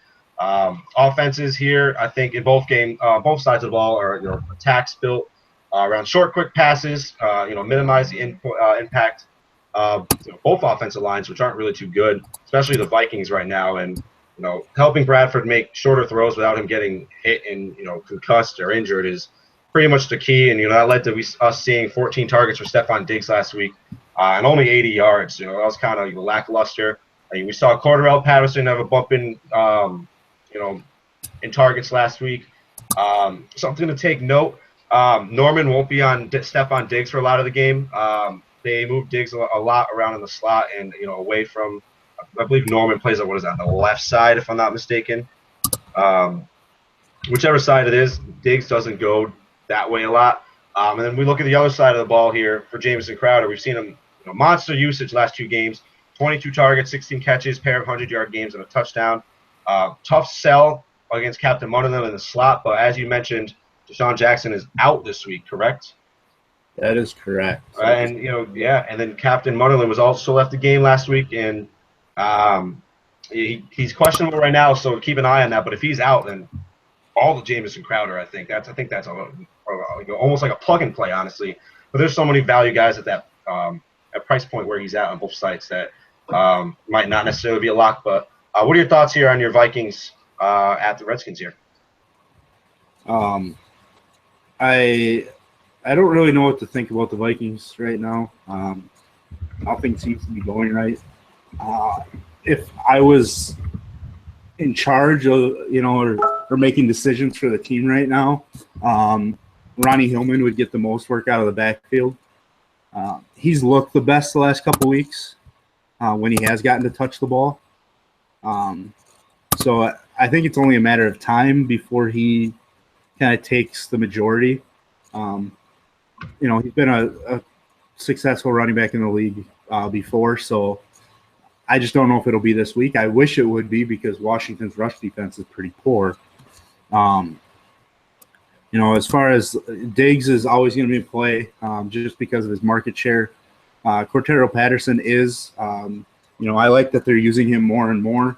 Offenses here, I think in both sides of the ball are attacks built around short, quick passes. Minimize the impact. Both offensive lines, which aren't really too good, especially the Vikings right now, and helping Bradford make shorter throws without him getting hit and concussed or injured is pretty much the key. And that led to us seeing 14 targets for Stephon Diggs last week and only 80 yards. That was kind of lackluster. I mean, we saw Cordarrelle Patterson have a bump in targets last week. Something to take note. Norman won't be on Stephon Diggs for a lot of the game. They move Diggs a lot around in the slot and away from. I believe Norman plays on the left side, if I'm not mistaken. Whichever side it is, Diggs doesn't go that way a lot. And then we look at the other side of the ball here for Jamison Crowder. We've seen him monster usage last 2 games, 22 targets, 16 catches, pair of 100-yard games and a touchdown. Tough sell against Captain Munnerlyn in the slot, but as you mentioned, Deshaun Jackson is out this week, correct? That is correct. And and then Captain Munnerlyn was also left the game last week, and he's questionable right now, so keep an eye on that. But if he's out, then all the Jamison Crowder, I think that's almost like a plug and play, honestly. But there's so many value guys at that price point where he's out on both sites that might not necessarily be a lock. But what are your thoughts here on your Vikings at the Redskins here? I don't really know what to think about the Vikings right now. Nothing seems to be going right. If I was in charge of, or are making decisions for the team right now, Ronnie Hillman would get the most work out of the backfield. He's looked the best the last couple weeks when he has gotten to touch the ball. So I think it's only a matter of time before he kind of takes the majority. He's been a successful running back in the league before, so I just don't know if it'll be this week. I wish it would be because Washington's rush defense is pretty poor. As far as Diggs is always going to be in play just because of his market share. Cortero Patterson is, I like that they're using him more and more.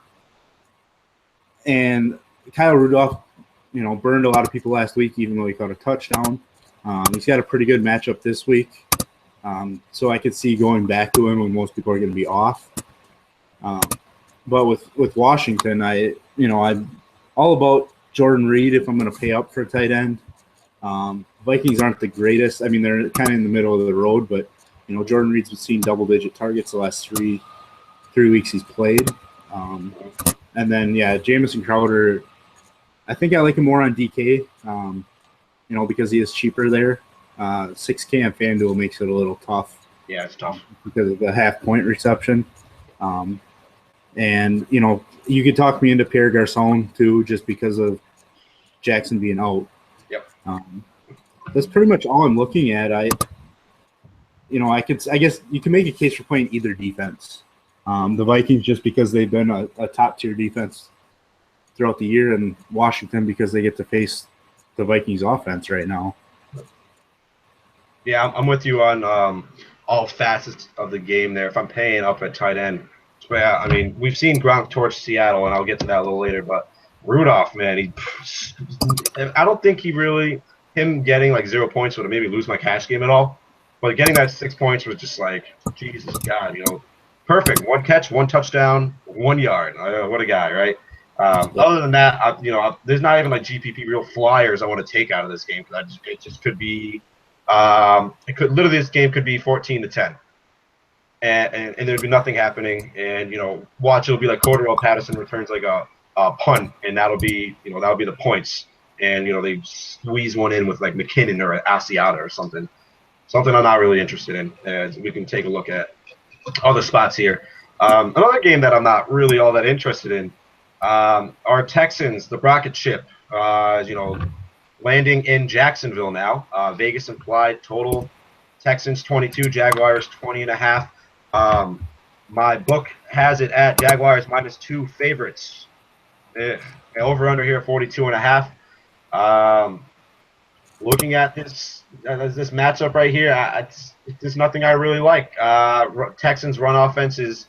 And Kyle Rudolph, burned a lot of people last week, even though he caught a touchdown. He's got a pretty good matchup this week. So I could see going back to him when most people are going to be off. But with Washington, I'm all about Jordan Reed if I'm going to pay up for a tight end. Vikings aren't the greatest. I mean, they're kind of in the middle of the road, but, Jordan Reed's seen double-digit targets the last three weeks he's played. And then, Jamison Crowder, I think I like him more on DK, because he is cheaper there. 6K on FanDuel makes it a little tough. Yeah, it's tough. Because of the half-point reception. And, you could talk me into Pierre Garcon, too, just because of Jackson being out. Yep. That's pretty much all I'm looking at. I guess you can make a case for playing either defense. The Vikings just because they've been a top-tier defense throughout the year, and Washington because they get to face the Vikings offense right now. Yeah, I'm with you on all facets of the game there. If I'm paying up at tight end, I mean, we've seen Gronk torch Seattle, and I'll get to that a little later, but Rudolph, man, I don't think him getting like 0 points would have maybe lose my cash game at all, but getting that 6 points was just like, Jesus God, perfect. 1 catch, 1 touchdown, 1 yard. What a guy, right? Other than that, there's not even like GPP real flyers I want to take out of this game because it just could be, this game could be 14-10. And there'd be nothing happening, and watch, it'll be like Cordarrelle Patterson returns like a punt, and that'll be the points, and they squeeze one in with like McKinnon or Asiata or something I'm not really interested in. We can take a look at other spots here. Another game that I'm not really all that interested in are Texans, the rocket ship, landing in Jacksonville now. Vegas implied total Texans 22, Jaguars 20.5. My book has it at Jaguars -2 favorites. Over under here 42.5. Looking at this matchup right here, there's nothing I really like. Texans run offense is,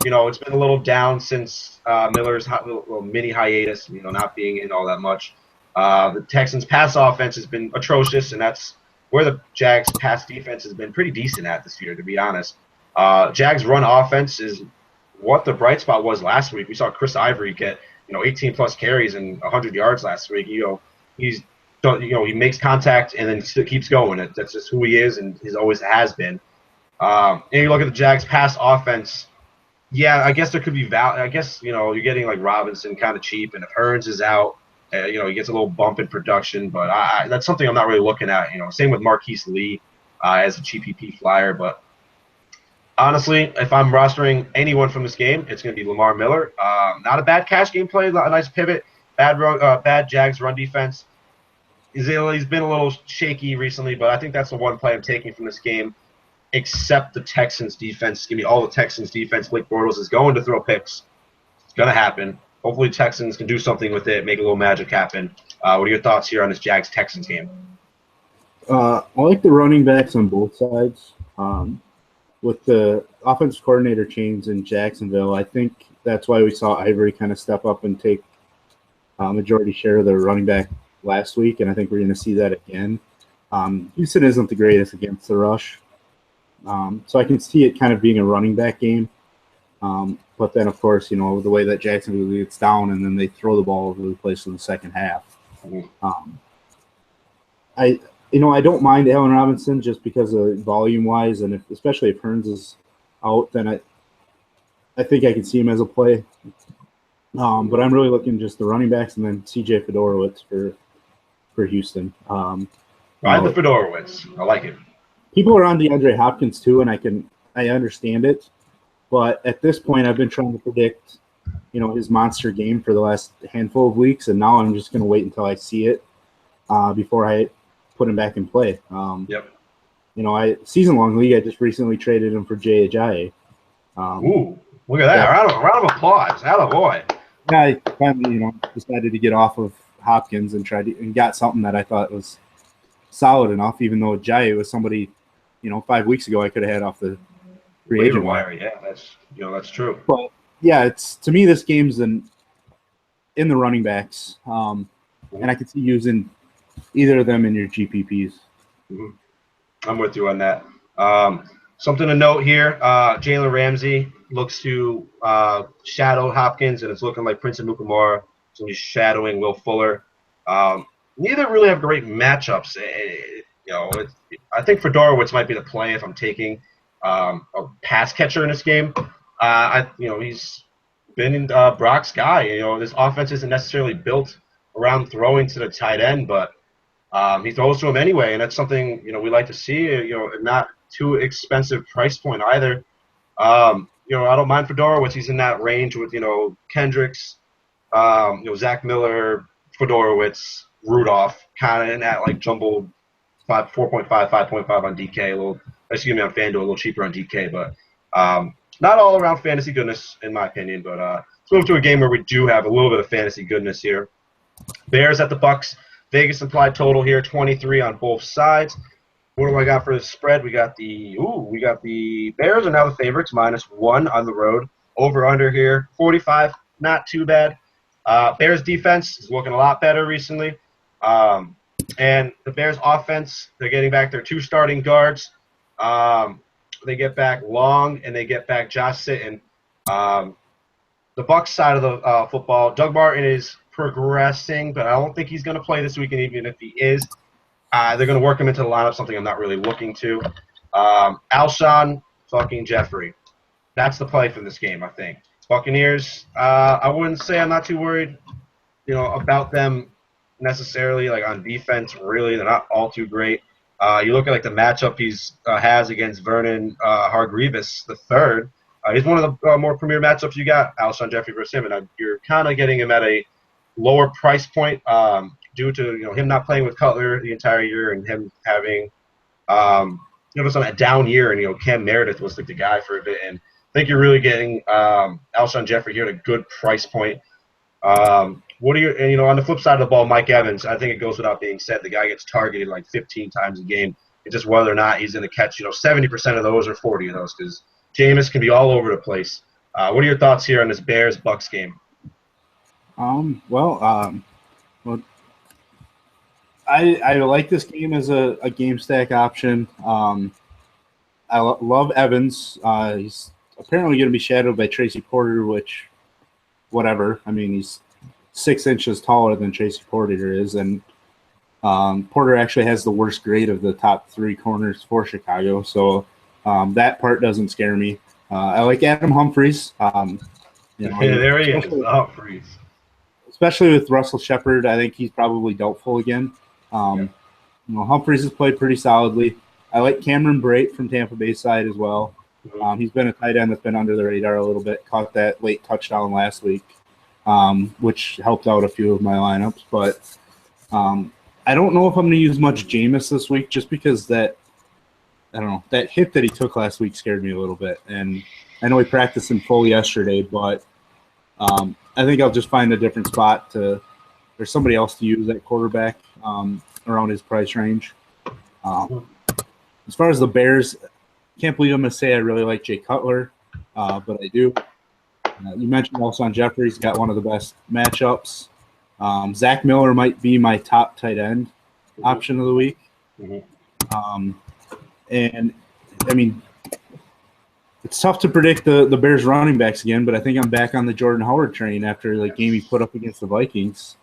it's been a little down since Miller's little mini hiatus, not being in all that much. The Texans pass offense has been atrocious, and that's where the Jags pass defense has been pretty decent at this year, to be honest. Jags run offense is what the bright spot was last week. We saw Chris Ivory get 18 plus carries and 100 yards last week. He makes contact and then still keeps going. That's just who he is, and he always has been. And you look at the Jags pass offense. Yeah, I guess there could be I guess you're getting like Robinson kind of cheap, and if Hearns is out, he gets a little bump in production. But that's something I'm not really looking at. Same with Marquise Lee as a GPP flyer, but. Honestly, if I'm rostering anyone from this game, it's going to be Lamar Miller. Not a bad cash game play, a nice pivot. Bad Jags run defense. He's been a little shaky recently, but I think that's the one play I'm taking from this game. Except the Texans defense. Give me all the Texans defense. Blake Bortles is going to throw picks. It's going to happen. Hopefully Texans can do something with it, make a little magic happen. What are your thoughts here on this Jags-Texans game? I like the running backs on both sides. With the offensive coordinator change in Jacksonville, I think that's why we saw Ivory kind of step up and take majority share of the running back last week, and I think we're going to see that again. Houston isn't the greatest against the rush, so I can see it kind of being a running back game. But then, of course, the way that Jacksonville gets down and then they throw the ball over the place in the second half. I don't mind Allen Robinson just because of volume-wise, and especially if Hearns is out, then I think I can see him as a play. But I'm really looking just the running backs and then CJ Fedorowicz for Houston. Ride the Fedorowicz. I like it. People are on DeAndre Hopkins too, and I understand it. But at this point, I've been trying to predict, his monster game for the last handful of weeks, and now I'm just going to wait until I see it before I put him back in play. Yep. Season-long league, I just recently traded him for Jay Ajayi. Ooh, look at that. Yeah. Round of applause. Attaboy. Yeah, I finally, decided to get off of Hopkins and and got something that I thought was solid enough, even though Ajayi was somebody, 5 weeks ago I could have had off the free agent wire. Yeah, that's true. But yeah, to me this game's in the running backs, and I could see using either of them in your GPPs. Mm-hmm. I'm with you on that. Something to note here: Jalen Ramsey looks to shadow Hopkins, and it's looking like Prince Amukamara is going to be shadowing Will Fuller. Neither really have great matchups. I think Fedorowicz might be the play if I'm taking a pass catcher in this game. He's been in Brock's guy. This offense isn't necessarily built around throwing to the tight end, but he throws to him anyway, and that's something we like to see. Not too expensive price point either. I don't mind Fedorowicz. He's in that range with Kendricks, Zach Miller, Fedorowicz, Rudolph, kind of in that like jumbled 4.5, 5.5 on DK, on FanDuel, a little cheaper on DK, but not all around fantasy goodness in my opinion. But let's move to a game where we do have a little bit of fantasy goodness here. Bears at the Bucks. Vegas implied total here, 23 on both sides. What do I got for the spread? We got the Bears are now the favorites, -1 on the road. Over under here, 45, not too bad. Bears defense is looking a lot better recently. And the Bears offense, they're getting back their 2 starting guards. They get back Long and they get back Josh Sitton. The Bucs side of the football, Doug Martin is progressing, but I don't think he's going to play this weekend. Even if he is, they're going to work him into the lineup, something I'm not really looking to. Alshon fucking Jeffrey. That's the play for this game, I think. Buccaneers, I wouldn't say I'm not too worried, about them necessarily. Like on defense, really, they're not all too great. You look at like the matchup he's has against Vernon Hargreaves the third. He's one of the more premier matchups you got, Alshon Jeffrey versus him, and you're kind of getting him at a lower price point due to him not playing with Cutler the entire year and him having just on a down year, and Cam Meredith was like the guy for a bit, and I think you're really getting Alshon Jeffrey here at a good price point. What are you? And on the flip side of the ball, Mike Evans. I think it goes without being said, the guy gets targeted like 15 times a game. It's just whether or not he's going to catch 70% of those or 40 of those, because Jameis can be all over the place. What are your thoughts here on this Bears-Bucks game? Well, I like this game as a game stack option. I love Evans. He's apparently going to be shadowed by Tracy Porter, which, whatever. I mean, he's 6 inches taller than Tracy Porter is, and Porter actually has the worst grade of the top 3 corners for Chicago, so that part doesn't scare me. I like Adam Humphries. There he is, Humphries. Especially with Russell Shepard, I think he's probably doubtful again. Humphries has played pretty solidly. I like Cameron Brate from Tampa Bay side as well. He's been a tight end that's been under the radar a little bit. Caught that late touchdown last week, which helped out a few of my lineups. But I don't know if I'm going to use much Jameis this week, just because that hit that he took last week scared me a little bit. And I know he practiced in full yesterday, but I think I'll just find a different spot or somebody else to use at quarterback around his price range. As far as the Bears, can't believe I'm going to say I really like Jay Cutler, but I do. You mentioned Alshon Jeffrey's got one of the best matchups. Zach Miller might be my top tight end option of the week. And, I mean, it's tough to predict the Bears running backs again, but I think I'm back on the Jordan Howard train after the game he put up against the Vikings.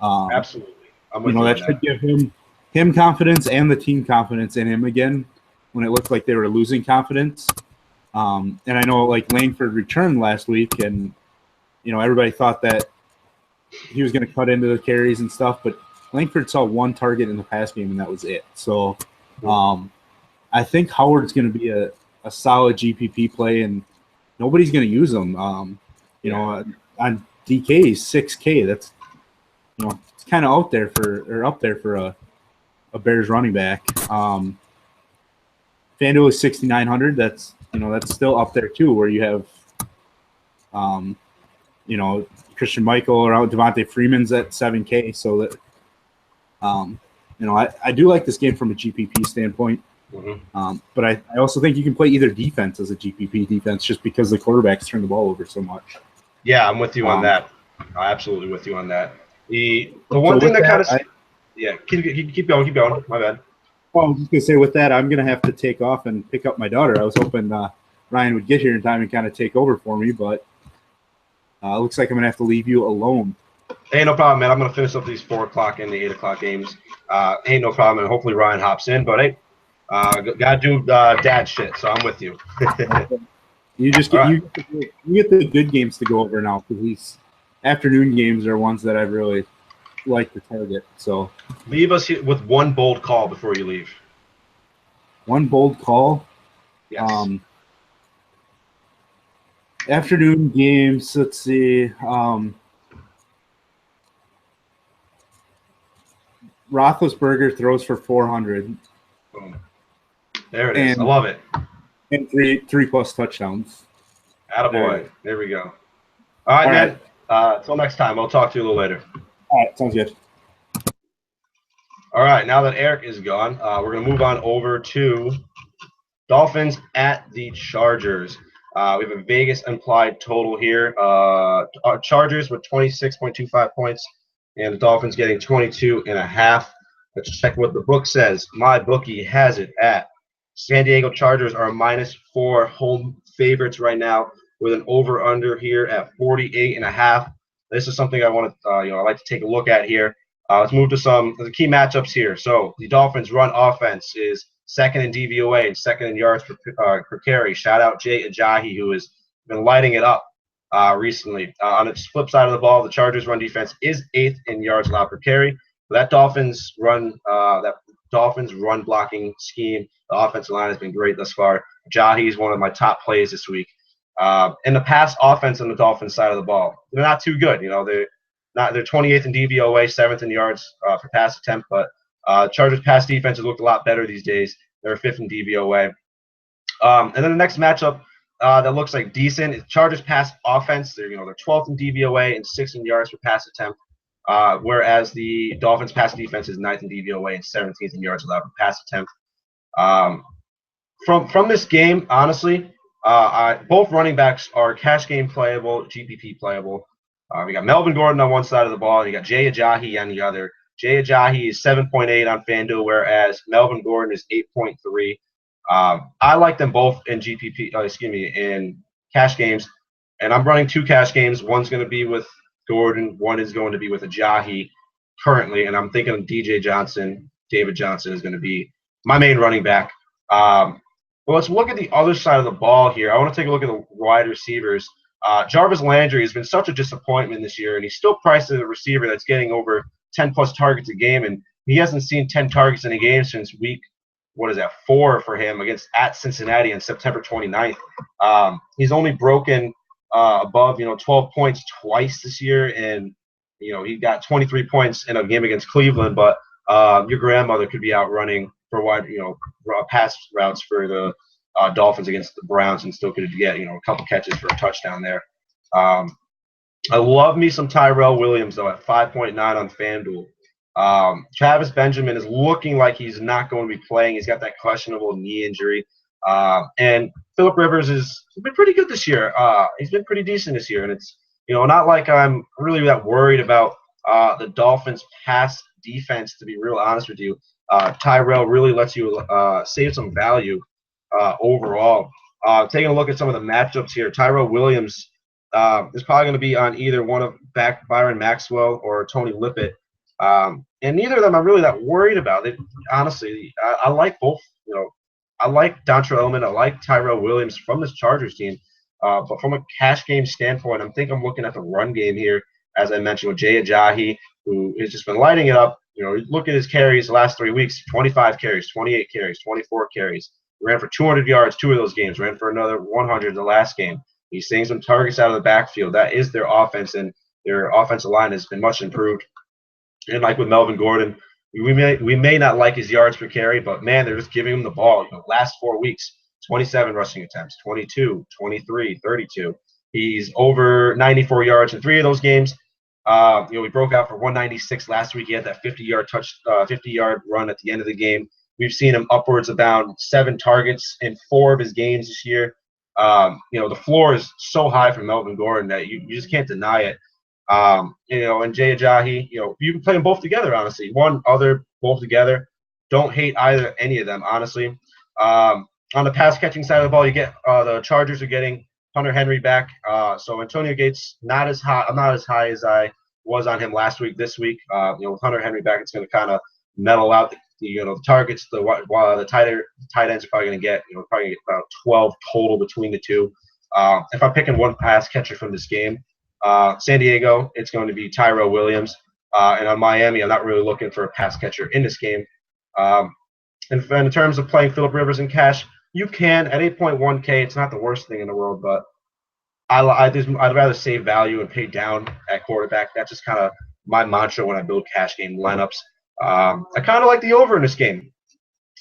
Absolutely. That should give him confidence and the team confidence in him again when it looked like they were losing confidence. And I know, like, Langford returned last week, and, everybody thought that he was going to cut into the carries and stuff, but Langford saw one target in the pass game, and that was it. So I think Howard's going to be a solid GPP play, and nobody's going to use him. On DK, he's 6K. That's it's kind of up there for a Bears running back. FanDuel is 6,900. That's still up there too, where you have Christian Michael or Devontae Freeman's at 7K. So that I do like this game from a GPP standpoint. But I also think you can play either defense as a GPP defense just because the quarterbacks turn the ball over so much. Yeah, I'm with you on that. I'm absolutely with you on that. The one thing that kind of keep going. My bad. Well, I was just gonna say with that, I'm gonna have to take off and pick up my daughter. I was hoping Ryan would get here in time and kind of take over for me, but looks like I'm gonna have to leave you alone. Hey, no problem, man. I'm gonna finish up these 4 o'clock and the 8 o'clock games. Ain't no problem, and hopefully Ryan hops in. But hey, gotta do dad shit, so I'm with you. You just get you get the good games to go over now because these afternoon games are ones that I really like to target. So leave us here with one bold call before you leave. One bold call. Yes. Afternoon games. Let's see. Roethlisberger throws for 400. Boom. There it is. I love it. And three plus touchdowns. Attaboy. There we go. All right, man. Until next time. I'll talk to you a little later. All right. Sounds good. All right. Now that Eric is gone, we're going to move on over to Dolphins at the Chargers. We have a Vegas implied total here. Chargers with 26.25 points, and the Dolphins getting 22.5. Let's check what the book says. My bookie has it at San Diego Chargers are -4 home favorites right now with an over-under here at 48.5. This is something I want to, I like to take a look at here. Let's move to some of the key matchups here. So the Dolphins' run offense is second in DVOA and second in yards per carry. Shout out Jay Ajayi, who has been lighting it up recently. On its flip side of the ball, the Chargers' run defense is 8th in yards allowed per carry. That Dolphins run blocking scheme, the offensive line has been great thus far. Ajayi is one of my top plays this week. And the pass offense on the Dolphins side of the ball, they're not too good. They're 28th in DVOA, 7th in yards per pass attempt, but Chargers pass defense has looked a lot better these days. They're 5th in DVOA. And then the next matchup that looks like decent is Chargers pass offense. They're 12th in DVOA and 6th in yards per pass attempt. Whereas the Dolphins' pass defense is 9th in DVOA and 17th in yards allowed per pass attempt. From this game, honestly, both running backs are cash game playable, GPP playable. We got Melvin Gordon on one side of the ball, and you got Jay Ajayi on the other. Jay Ajayi is 7.8 on FanDuel, whereas Melvin Gordon is 8.3. I like them both in in cash games, and I'm running 2 cash games. One's going to be with Gordon, one is going to be with Ajayi currently, and I'm thinking DJ Johnson, David Johnson is going to be my main running back. Well, let's look at the other side of the ball here. I want to take a look at the wide receivers. Jarvis Landry has been such a disappointment this year, and he's still priced as a receiver that's getting over 10-plus targets a game, and he hasn't seen 10 targets in a game since week, 4 for him at Cincinnati on September 29th. He's only broken above 12 points twice this year, and he got 23 points in a game against Cleveland, but your grandmother could be out running for wide pass routes for the Dolphins against the Browns and still could get a couple catches for a touchdown there. I love me some Tyrell Williams though at 5.9 on FanDuel. Travis Benjamin is looking like he's not going to be playing. He's got that questionable knee injury. And Phillip Rivers has been pretty good this year. He's been pretty decent this year, and it's not like I'm really that worried about the Dolphins' pass defense. To be real honest with you, Tyrell really lets you save some value overall. Taking a look at some of the matchups here, Tyrell Williams is probably going to be on either one of Byron Maxwell or Tony Lippett. And neither of them I'm really that worried about. Honestly, I like both. I like Dontrell Elliman. I like Tyrell Williams from this Chargers team. But from a cash game standpoint, I'm looking at the run game here, as I mentioned, with Jay Ajayi, who has just been lighting it up. Look at his carries the last 3 weeks: 25 carries, 28 carries, 24 carries. He ran for 200 yards 2 of those games. Ran for another 100 in the last game. He's seeing some targets out of the backfield. That is their offense, and their offensive line has been much improved. And like with Melvin Gordon, we may not like his yards per carry, but man, they're just giving him the ball. Last 4 weeks, 27 rushing attempts, 22, 23, 32. He's over 94 yards in 3 of those games. We broke out for 196 last week. He had that 50-yard run at the end of the game. We've seen him upwards about 7 targets in 4 of his games this year. The floor is so high for Melvin Gordon that you just can't deny it. And Jay Ajayi, you can play them both together, honestly. One, other, both together. Don't hate any of them, honestly. On the pass catching side of the ball, you get the Chargers are getting Hunter Henry back. So Antonio Gates, not as high. I'm not as high as I was on him last week. This week, with Hunter Henry back, it's going to kind of mellow out the targets. The tight ends are probably going to get about 12 total between the two. If I'm picking one pass catcher from this game, San Diego, it's going to be Tyrell Williams. And on Miami, I'm not really looking for a pass catcher in this game. And in terms of playing Phillip Rivers in cash, you can at 8.1K. It's not the worst thing in the world, but I'd rather save value and pay down at quarterback. That's just kind of my mantra when I build cash game lineups. I kind of like the over in this game,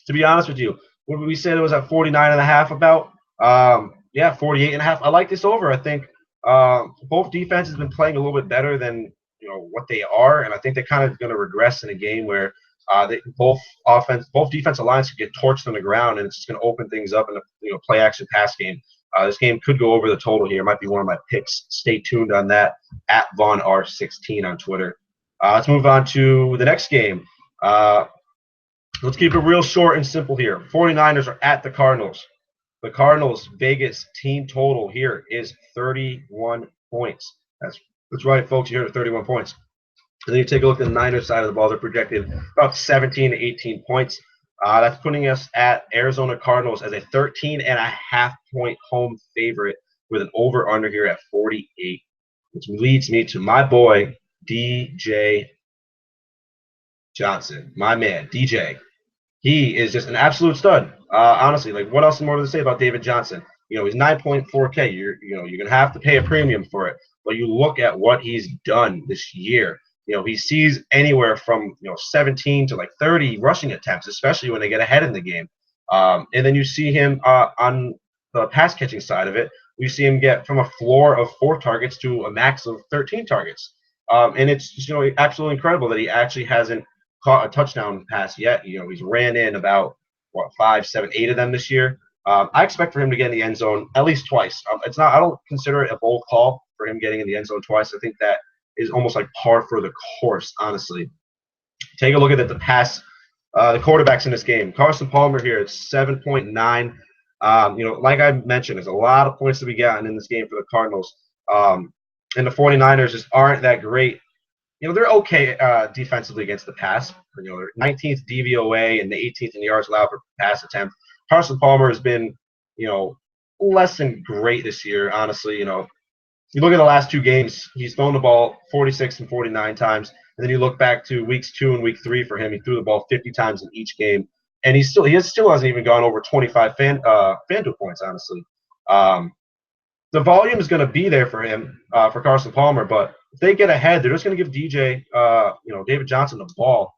to be honest with you. What we said it was at 49.5 about. 48.5. I like this over. I think both defenses have been playing a little bit better than what they are, and I think they're kind of going to regress in a game where both defensive lines could get torched on the ground, and it's just going to open things up in a play action pass game. This game could go over the total here. It might be one of my picks. Stay tuned on that at VaughnR16 on Twitter. Let's move on to the next game. Let's keep it real short and simple here. 49ers are at the Cardinals. The Cardinals' Vegas team total here is 31 points. That's right, folks. You heard it, 31 points. And then you take a look at the Niners side of the ball. They're projected about 17 to 18 points. That's putting us at Arizona Cardinals as a 13.5-point home favorite with an over-under here at 48, which leads me to my boy, DJ Johnson. My man, DJ. He is just an absolute stud. Honestly, what else more to say about David Johnson? He's 9.4K. You're going to have to pay a premium for it. But you look at what he's done this year. He sees anywhere from 17 to 30 rushing attempts, especially when they get ahead in the game. And then you see him on the pass catching side of it. You see him get from a floor of 4 targets to a max of 13 targets. And it's just absolutely incredible that he actually hasn't caught a touchdown pass yet. He's ran in about 5, 7, 8 of them this year. I expect for him to get in the end zone at least twice. I don't consider it a bold call for him getting in the end zone twice. I think that is almost like par for the course, honestly. Take a look at the quarterbacks in this game. Carson Palmer here at 7.9. Like I mentioned, there's a lot of points to be gotten in this game for the Cardinals. And the 49ers just aren't that great. They're okay defensively against the pass. They're 19th DVOA and the 18th in yards allowed per pass attempt. Carson Palmer has been, less than great this year, honestly. You look at the last 2 games, he's thrown the ball 46 and 49 times. And then you look back to weeks 2 and week 3 for him, he threw the ball 50 times in each game. And he still hasn't even gone over 25 FanDuel points, honestly. The volume is going to be there for him, for Carson Palmer, but if they get ahead, they're just going to give David Johnson the ball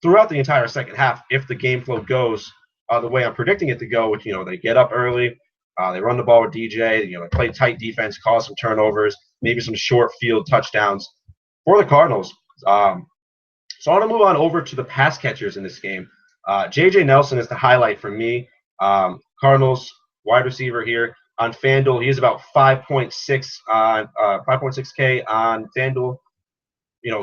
throughout the entire second half if the game flow goes the way I'm predicting it to go, which, they get up early, they run the ball with DJ, they play tight defense, cause some turnovers, maybe some short field touchdowns for the Cardinals. So I want to move on over to the pass catchers in this game. J.J. Nelson is the highlight for me. Cardinals wide receiver here. On FanDuel, he is about 5.6K on FanDuel.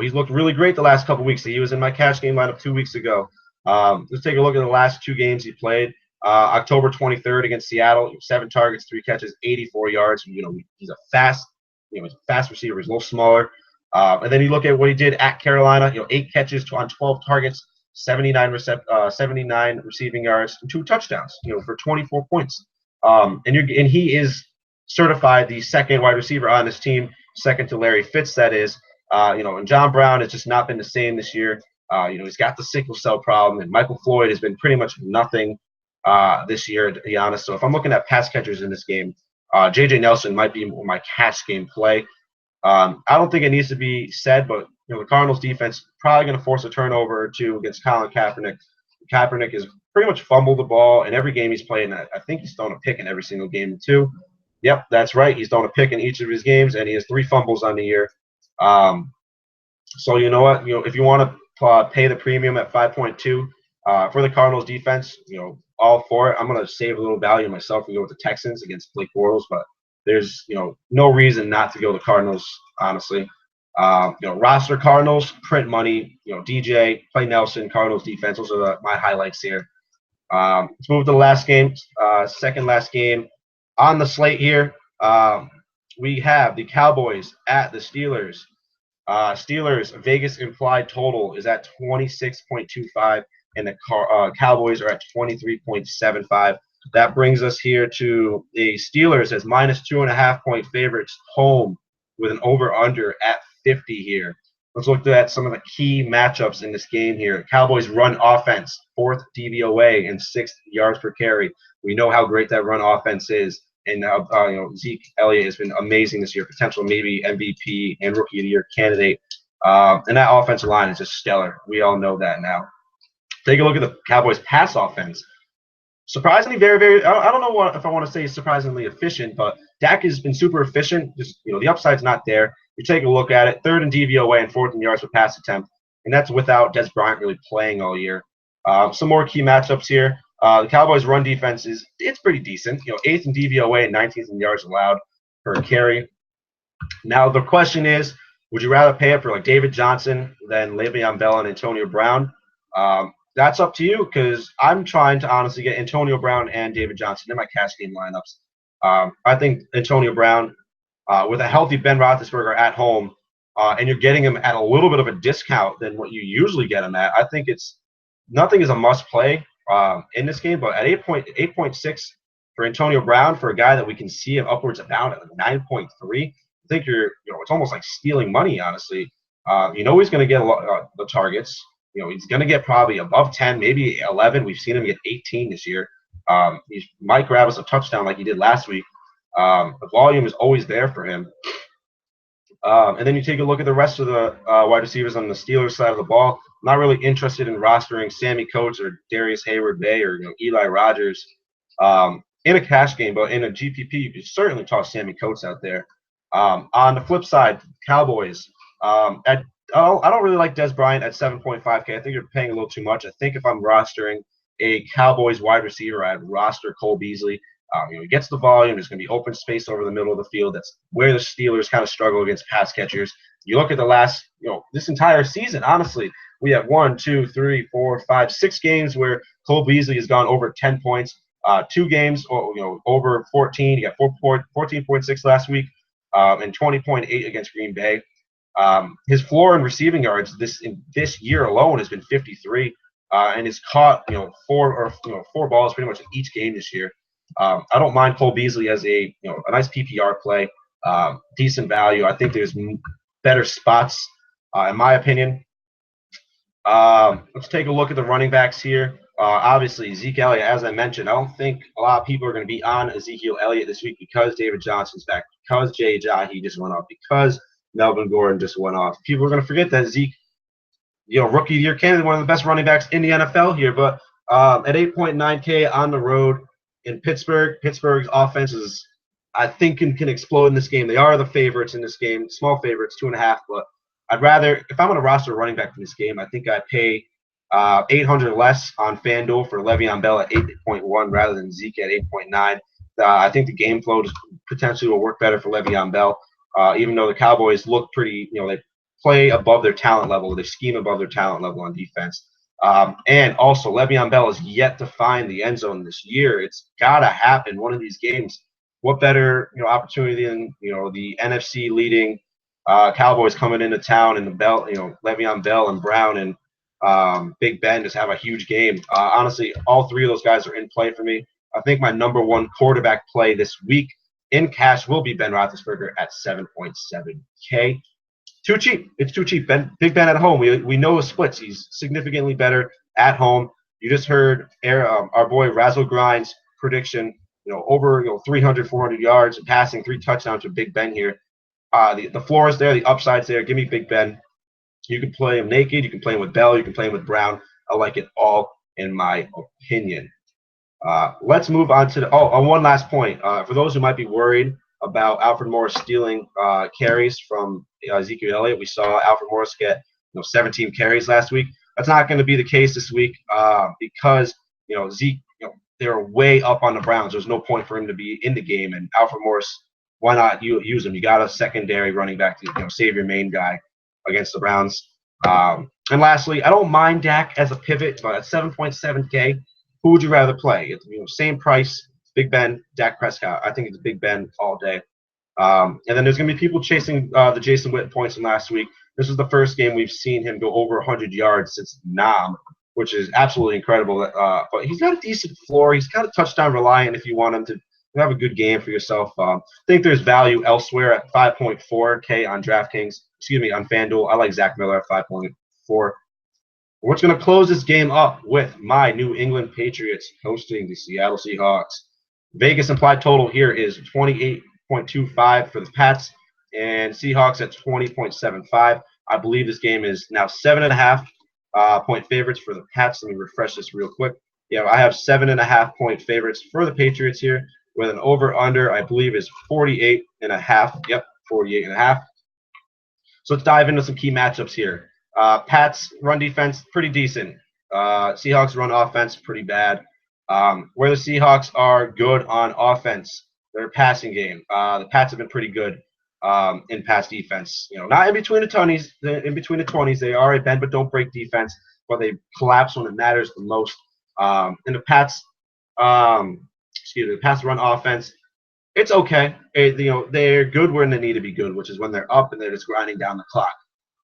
He's looked really great the last couple weeks. He was in my cash game lineup 2 weeks ago. Let's take a look at the last 2 games he played. October 23rd against Seattle, 7 targets, 3 catches, 84 yards. He's a fast receiver. He's a little smaller. And then you look at what he did at Carolina. 8 catches on 12 targets, 79 receiving yards, and 2 touchdowns. For 24 points. And he is certified the second wide receiver on this team, second to Larry Fitz, that is. And John Brown has just not been the same this year. He's got the sickle cell problem, and Michael Floyd has been pretty much nothing this year, to be honest. So if I'm looking at pass catchers in this game, J.J. Nelson might be my cash game play. I don't think it needs to be said, but the Cardinals defense probably going to force a turnover or two against Colin Kaepernick. Kaepernick has pretty much fumbled the ball in every game he's played. I think he's thrown a pick in every single game too. Yep, that's right. He's thrown a pick in each of his games, and he has 3 fumbles on the year. So you know what? If you want to pay the premium at 5.2 for the Cardinals defense, all for it. I'm going to save a little value myself and go with the Texans against Blake Bortles, but there's no reason not to go the Cardinals, honestly. Roster Cardinals, print money. DJ, play Nelson, Cardinals defense. Those are my highlights here. Let's move to the last game, second last game on the slate here. We have the Cowboys at the Steelers. Steelers Vegas implied total is at 26.25, and the Cowboys are at 23.75. That brings us here to the Steelers as minus 2.5 point favorites home with an over/under at 50 here. Let's look at some of the key matchups in this game here. Cowboys run offense, 4th DVOA and 6th yards per carry. We know how great that run offense is. And Zeke Elliott has been amazing this year, potential maybe MVP and Rookie of the Year candidate. And that offensive line is just stellar. We all know that now. Take a look at the Cowboys' pass offense. Surprisingly, very, very. I don't know if I want to say surprisingly efficient, but Dak has been super efficient. Just the upside's not there. You take a look at it, 3rd in DVOA and 4th in yards per pass attempt, and that's without Des Bryant really playing all year. Some more key matchups here. The Cowboys' run defense it's pretty decent. 8th in DVOA and 19th in yards allowed per carry. Now the question is, would you rather pay up for like David Johnson than Le'Veon Bell and Antonio Brown? That's up to you, because I'm trying to honestly get Antonio Brown and David Johnson in my cash game lineups. I think Antonio Brown, with a healthy Ben Roethlisberger at home, and you're getting him at a little bit of a discount than what you usually get him at, I think nothing is a must play in this game, but at 8.6 for Antonio Brown, for a guy that we can see him upwards of down at 9.3, I think it's almost like stealing money, honestly. He's going to get the targets. He's going to get probably above 10, maybe 11. We've seen him get 18 this year. He might grab us a touchdown like he did last week. The volume is always there for him. And then you take a look at the rest of the wide receivers on the Steelers side of the ball. I'm not really interested in rostering Sammy Coates or Darius Hayward-Bay or Eli Rogers in a cash game, but in a GPP, you could certainly toss Sammy Coates out there. On the flip side, Cowboys. I don't really like Des Bryant at 7.5K. I think you're paying a little too much. I think if I'm rostering a Cowboys wide receiver, I'd roster Cole Beasley. He gets the volume. There's going to be open space over the middle of the field. That's where the Steelers kind of struggle against pass catchers. You look at the last, this entire season, honestly, we have 1, 2, 3, 4, 5, 6 games where Cole Beasley has gone over 10 points. 2 games, over 14. He got 14.6 last week, and 20.8 against Green Bay. His floor in receiving yards this year alone has been 53, and has caught 4 balls pretty much in each game this year. I don't mind Cole Beasley as a nice PPR play, decent value. I think there's better spots, in my opinion. Let's take a look at the running backs here. Obviously, Zeke Elliott, as I mentioned, I don't think a lot of people are going to be on Ezekiel Elliott this week because David Johnson's back, because Jay Ajayi just went off, because Melvin Gordon just went off. People are going to forget that Zeke, Rookie of the Year candidate, one of the best running backs in the NFL here. But at 8.9K on the road in Pittsburgh, Pittsburgh's offense is, I think, can explode in this game. They are the favorites in this game, small favorites, 2.5. But I'd rather, if I'm going to roster a running back in this game, I think I'd pay 800 less on FanDuel for Le'Veon Bell at 8.1 rather than Zeke at 8.9. I think the game flow potentially will work better for Le'Veon Bell, even though the Cowboys look pretty, they play above their talent level. They scheme above their talent level on defense. And also, Le'Veon Bell is yet to find the end zone this year. It's got to happen one of these games. What better opportunity than the NFC leading Cowboys coming into town, and the Bell, Le'Veon Bell and Brown and Big Ben just have a huge game. Honestly, all 3 of those guys are in play for me. I think my number 1 quarterback play this week in cash will be Ben Roethlisberger at 7.7K. Too cheap. It's too cheap. Big Ben at home. We know his splits. He's significantly better at home. You just heard our boy Razzle Grind's prediction. Over 300, 400 yards and passing, 3 touchdowns with Big Ben here. The floor is there. The upside's there. Give me Big Ben. You can play him naked. You can play him with Bell. You can play him with Brown. I like it all, in my opinion. Let's move on to one last point. For those who might be worried about Alfred Morris stealing carries from Ezekiel Elliott, we saw Alfred Morris get 17 carries last week. That's not going to be the case this week because Zeke, they're way up on the Browns. There's no point for him to be in the game, and Alfred Morris, why not use him? You got a secondary running back to save your main guy against the Browns. And lastly, I don't mind Dak as a pivot, but at 7.7K, who would you rather play? Same price, Big Ben, Dak Prescott. I think it's Big Ben all day. And then there's going to be people chasing the Jason Witten points from last week. This is the first game we've seen him go over 100 yards since Nam, which is absolutely incredible. But he's got a decent floor. He's kind of touchdown reliant if you want him to have a good game for yourself. I think there's value elsewhere at 5.4K on DraftKings. On FanDuel. I like Zach Miller at 5.4. We're going to close this game up with my New England Patriots hosting the Seattle Seahawks. Vegas implied total here is 28.25 for the Pats and Seahawks at 20.75. I believe this game is now 7.5 point favorites for the Pats. Let me refresh this real quick. I have 7.5 point favorites for the Patriots here with an over-under, I believe, is 48.5. Yep, 48.5. So let's dive into some key matchups here. Pats run defense, pretty decent. Seahawks run offense, pretty bad. Where the Seahawks are good on offense, their passing game. The Pats have been pretty good in pass defense. Not in between the 20s. In between the 20s, they are a bend but don't break defense, but they collapse when it matters the most. And the Pats, the Pats run offense. It's okay. They're good when they need to be good, which is when they're up and they're just grinding down the clock.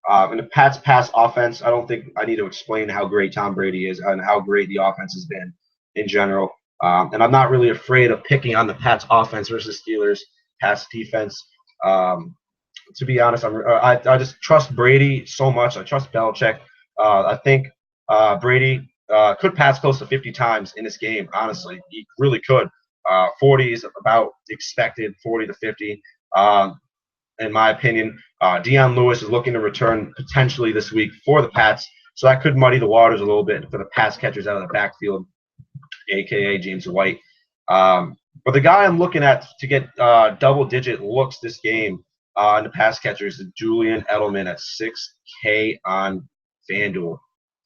And the Pats pass offense, I don't think I need to explain how great Tom Brady is and how great the offense has been in general. And I'm not really afraid of picking on the Pats offense versus Steelers pass defense. To be honest, I just trust Brady so much. I trust Belichick. I think Brady could pass close to 50 times in this game, honestly. He really could. 40 is about expected, 40 to 50. In my opinion, Deion Lewis is looking to return potentially this week for the Pats, so that could muddy the waters a little bit for the pass catchers out of the backfield, a.k.a. James White. But the guy I'm looking at to get double-digit looks this game in the pass catchers is Julian Edelman at 6K on FanDuel.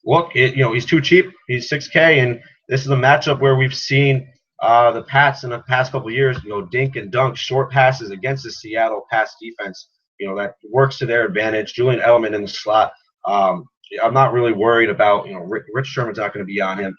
Look, he's too cheap. He's 6K, and this is a matchup where we've seen the Pats in the past couple of years, dink and dunk short passes against the Seattle pass defense. That works to their advantage. Julian Edelman in the slot. I'm not really worried about, Rich Sherman's not going to be on him.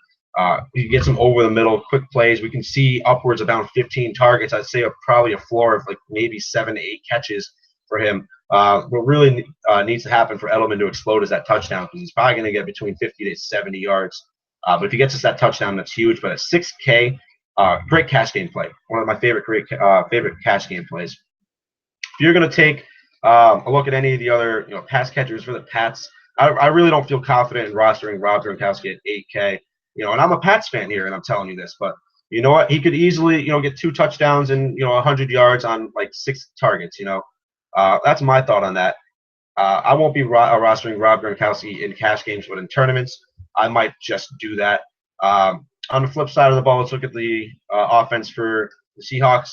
He gets him over the middle, quick plays. We can see upwards of around 15 targets. I'd say probably a floor of maybe 7 to 8 catches for him. What really needs to happen for Edelman to explode is that touchdown, because he's probably going to get between 50 to 70 yards. But if he gets us that touchdown, that's huge. But at 6K, great cash game play. One of my favorite cash game plays. If you're going to take a look at any of the other pass catchers for the Pats, I really don't feel confident in rostering Rob Gronkowski at 8K. And I'm a Pats fan here, and I'm telling you this, but you know what? He could easily get 2 touchdowns and 100 yards on 6 targets. That's my thought on that. I won't be rostering Rob Gronkowski in cash games, but in tournaments, I might just do that. On the flip side of the ball, let's look at the offense for the Seahawks.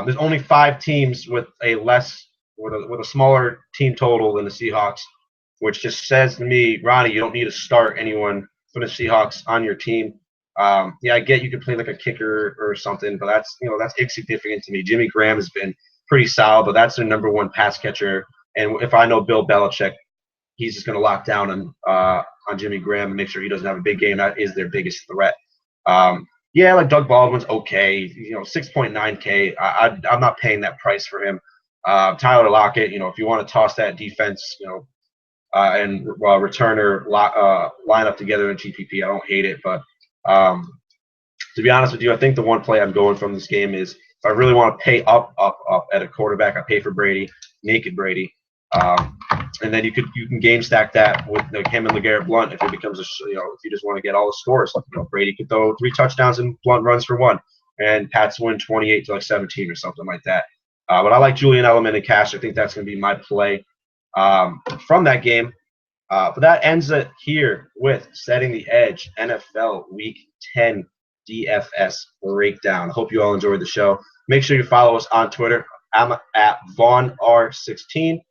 There's only 5 teams with a smaller team total than the Seahawks, which just says to me, Ronnie, you don't need to start anyone for the Seahawks on your team. I get you could play like a kicker or something, but that's insignificant to me. Jimmy Graham has been pretty solid, but that's their number 1 pass catcher. And if I know Bill Belichick, he's just going to lock down on Jimmy Graham and make sure he doesn't have a big game. That is their biggest threat. Doug Baldwin's okay. 6.9K. I'm not paying that price for him. Tyler Lockett, if you want to toss that defense, and returner line up together in GPP, I don't hate it. But to be honest with you, I think the one play I'm going from this game is If I really want to pay up at a quarterback, I pay for Brady, naked Brady. And then you can game stack that with like him and LeGarrette Blount if it becomes if you just want to get all the scores. Brady could throw 3 touchdowns and Blount runs for 1, and Pats win 28 to like 17 or something like that. But I like Julian Edelman and cash. I think that's going to be my play from that game. But that ends it here with Setting the Edge NFL Week 10 DFS breakdown. I hope you all enjoyed the show. Make sure you follow us on Twitter. I'm at VaughnR16.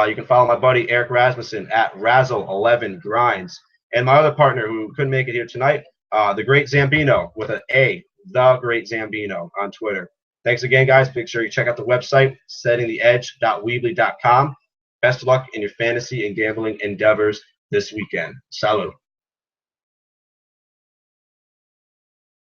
You can follow my buddy Eric Rasmussen at Razzle11Grinds. And my other partner who couldn't make it here tonight, the Great Zambino with an A, the Great Zambino on Twitter. Thanks again, guys. Make sure you check out the website, settingtheedge.weebly.com. Best of luck in your fantasy and gambling endeavors this weekend. Salud.